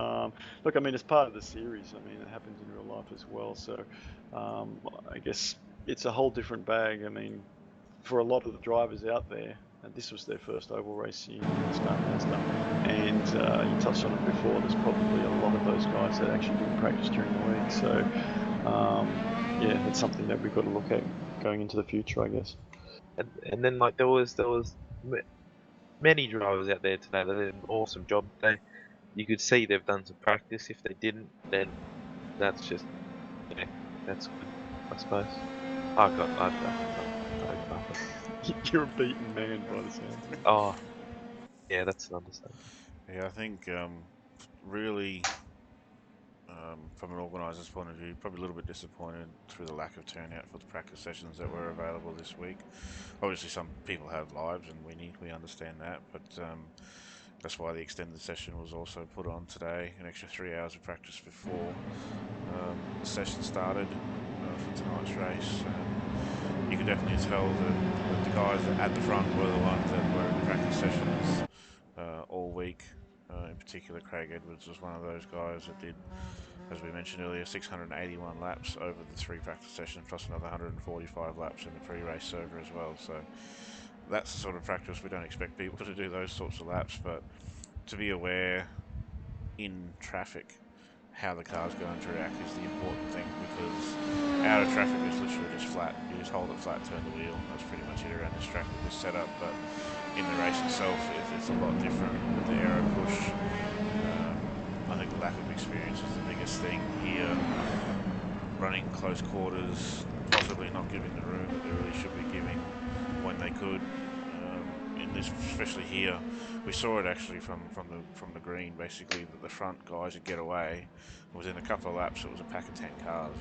Look, I mean, it's part of the series. I mean, it happens in real life as well. So I guess it's a whole different bag. I mean, for a lot of the drivers out there, and this was their first oval race in Mazda, and you touched on it before, there's probably a lot of those guys that actually didn't practice during the week. So yeah, it's something that we've got to look at going into the future, I guess. And then like there was many drivers out there today that did an awesome job today. You could see they've done some practice. If they didn't, then that's just that's good, I suppose. I've nothing. You're a beaten man by the sounds of it. Oh, yeah, that's an understatement. Yeah, I think really, from an organiser's point of view, probably a little bit disappointed through the lack of turnout for the practice sessions that were available this week. Obviously, some people have lives, and we understand that, but that's why the extended session was also put on today, an extra 3 hours of practice before the session started for tonight's race. You could definitely tell that the guys at the front were the ones that were in practice sessions all week. In particular, Craig Edwards was one of those guys that did, as we mentioned earlier, 681 laps over the 3 practice sessions, plus another 145 laps in the pre-race server as well. So that's the sort of practice. We don't expect people to do those sorts of laps, but to be aware in traffic how the car's going to react is the important thing, because out of traffic is literally just flat. You just hold it flat, turn the wheel. That's pretty much it around this track with this setup. But in the race itself, it's a lot different with the aero push. I think the lack of experience is the biggest thing here. Running close quarters, possibly not giving the room that they really should be giving when they could. In this, especially here, we saw it actually from the green. Basically, that the front guys would get away. Within a couple of laps, it was a pack of 10 cars.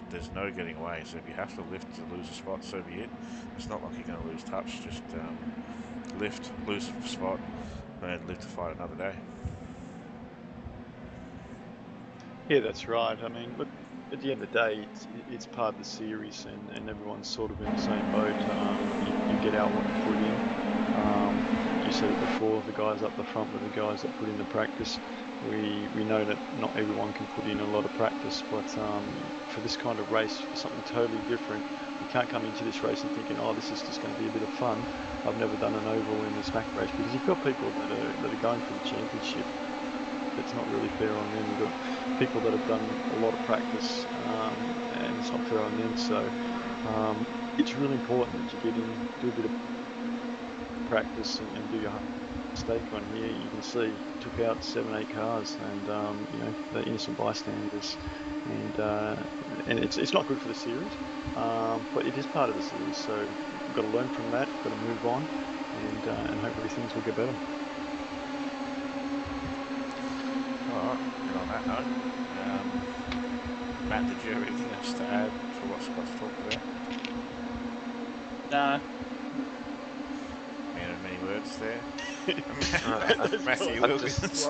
There's no getting away. So if you have to lift to lose a spot, so be it. It's not like you're going to lose touch. Just lift, lose a spot, and live to fight another day. Yeah, that's right. I mean, look, at the end of the day, it's part of the series, and everyone's sort of in the same boat. You get out what you put in. You said it before, the guys up the front were the guys that put in the practice. We know that not everyone can put in a lot of practice, but for this kind of race, for something totally different, you can't come into this race and thinking, oh, this is just going to be a bit of fun. I've never done an oval in the SMAC race, because you've got people that are going for the championship. It's not really fair on them. You've got people that have done a lot of practice, and it's not fair on them. So it's really important that you get in, do a bit of practice, and do your stake on here. You can see took out 7-8 cars, and the innocent bystanders, and it's not good for the series, but it is part of the series. So we've got to learn from that. Got to move on, and hopefully things will get better. Alright, and on that note, Matt, did you have anything else to add to what Scott's talked about? Nah. Man of many words there. Matthew Wilkins.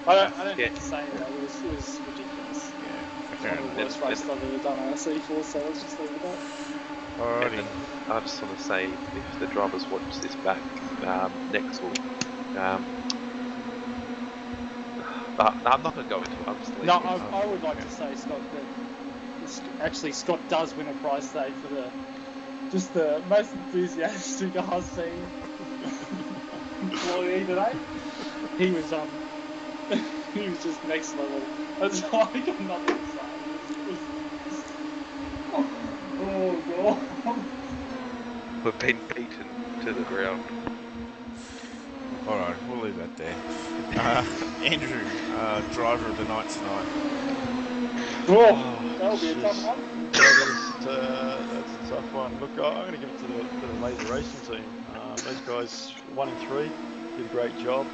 I don't have to say it, though. It was ridiculous. Yeah, It's fair one of the enough. worst races I've ever done on a C4, so let's just leave it at that. Alrighty. And I just want to say, if the drivers watch this back next week, I'm not going to go into it. I'm just leaving No, it. I would like to say, Scott, that actually Scott does win a prize today for the most enthusiastic I've seen employee today. He was just next level. That's all I got nothing to say. Oh god. We've been beaten to the ground. Alright, we'll leave that there. Andrew, driver of the night tonight. That'll be a tough one. That's a tough one. Look, I'm going to give it to the Laser Racing team. Those guys, 1 and 3, did a great job.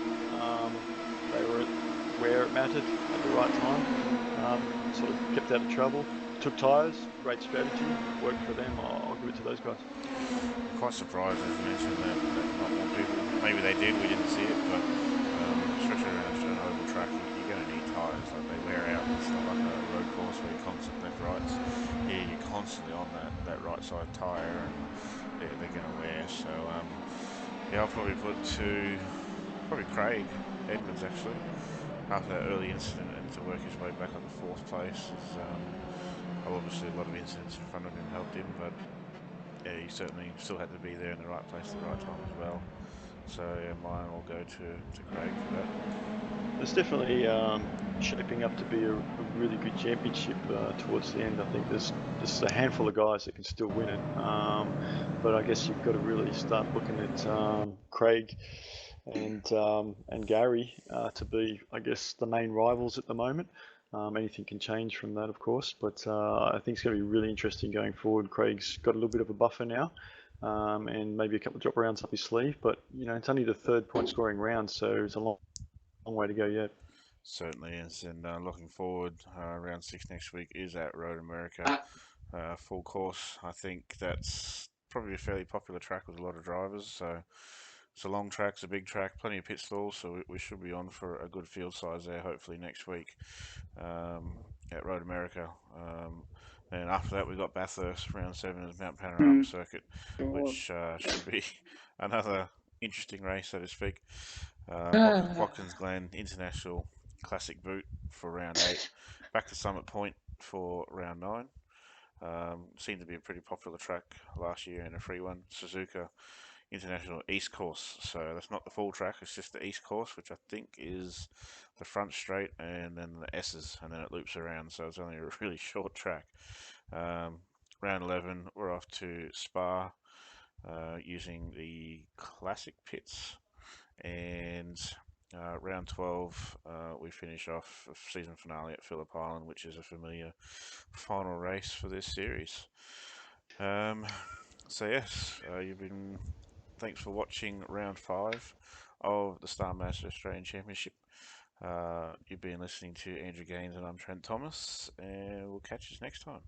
They were where it mattered at the right time. Sort of kept out of trouble. Took tyres, great strategy, worked for them. I'll give it to those guys. Quite surprised, as you mentioned, that not more people. Maybe they did, we didn't see it, but especially around an oval track, you're going to need tyres. Like, they wear out. It's not like a road course where you're constant left rights. Here you're constantly on that right side tyre, and they're going to wear. So I'll probably put to Craig Edwards, actually, after that early incident, and to work his way back up to 4th place. Is obviously a lot of incidents in front of him helped him, but yeah, he certainly still had to be there in the right place at the right time as well. So yeah, mine will go to Craig for that. It's definitely shaping up to be a really good championship towards the end. I think there's a handful of guys that can still win it, but I guess you've got to really start looking at Craig and Gary to be, I guess, the main rivals at the moment. Anything can change from that, of course, but I think it's going to be really interesting going forward. Craig's got a little bit of a buffer now, and maybe a couple of drop rounds up his sleeve, but it's only the 3rd point scoring round, so it's a long way to go yet. Certainly is, and looking forward, round 6 next week is at Road America, full course. I think that's probably a fairly popular track with a lot of drivers, so it's a long track, it's a big track, plenty of pit stalls, so we should be on for a good field size there, hopefully next week at Road America. And after that, we've got Bathurst, round 7 is Mount Panorama Circuit, which should be another interesting race, so to speak. Watkins Glen International Classic Boot for round 8. Back to Summit Point for round 9. Seemed to be a pretty popular track last year and a free one. Suzuka International East Course. So that's not the full track, it's just the East Course, which I think is the front straight and then the S's, and then it loops around. So it's only a really short track. Round 11, we're off to Spa using the classic pits, and round 12, we finish off a season finale at Phillip Island, which is a familiar final race for this series. So yes, thanks for watching round 5 of the Star Master Australian Championship. You've been listening to Andrew Gaines, and I'm Trent Thomas, and we'll catch you next time.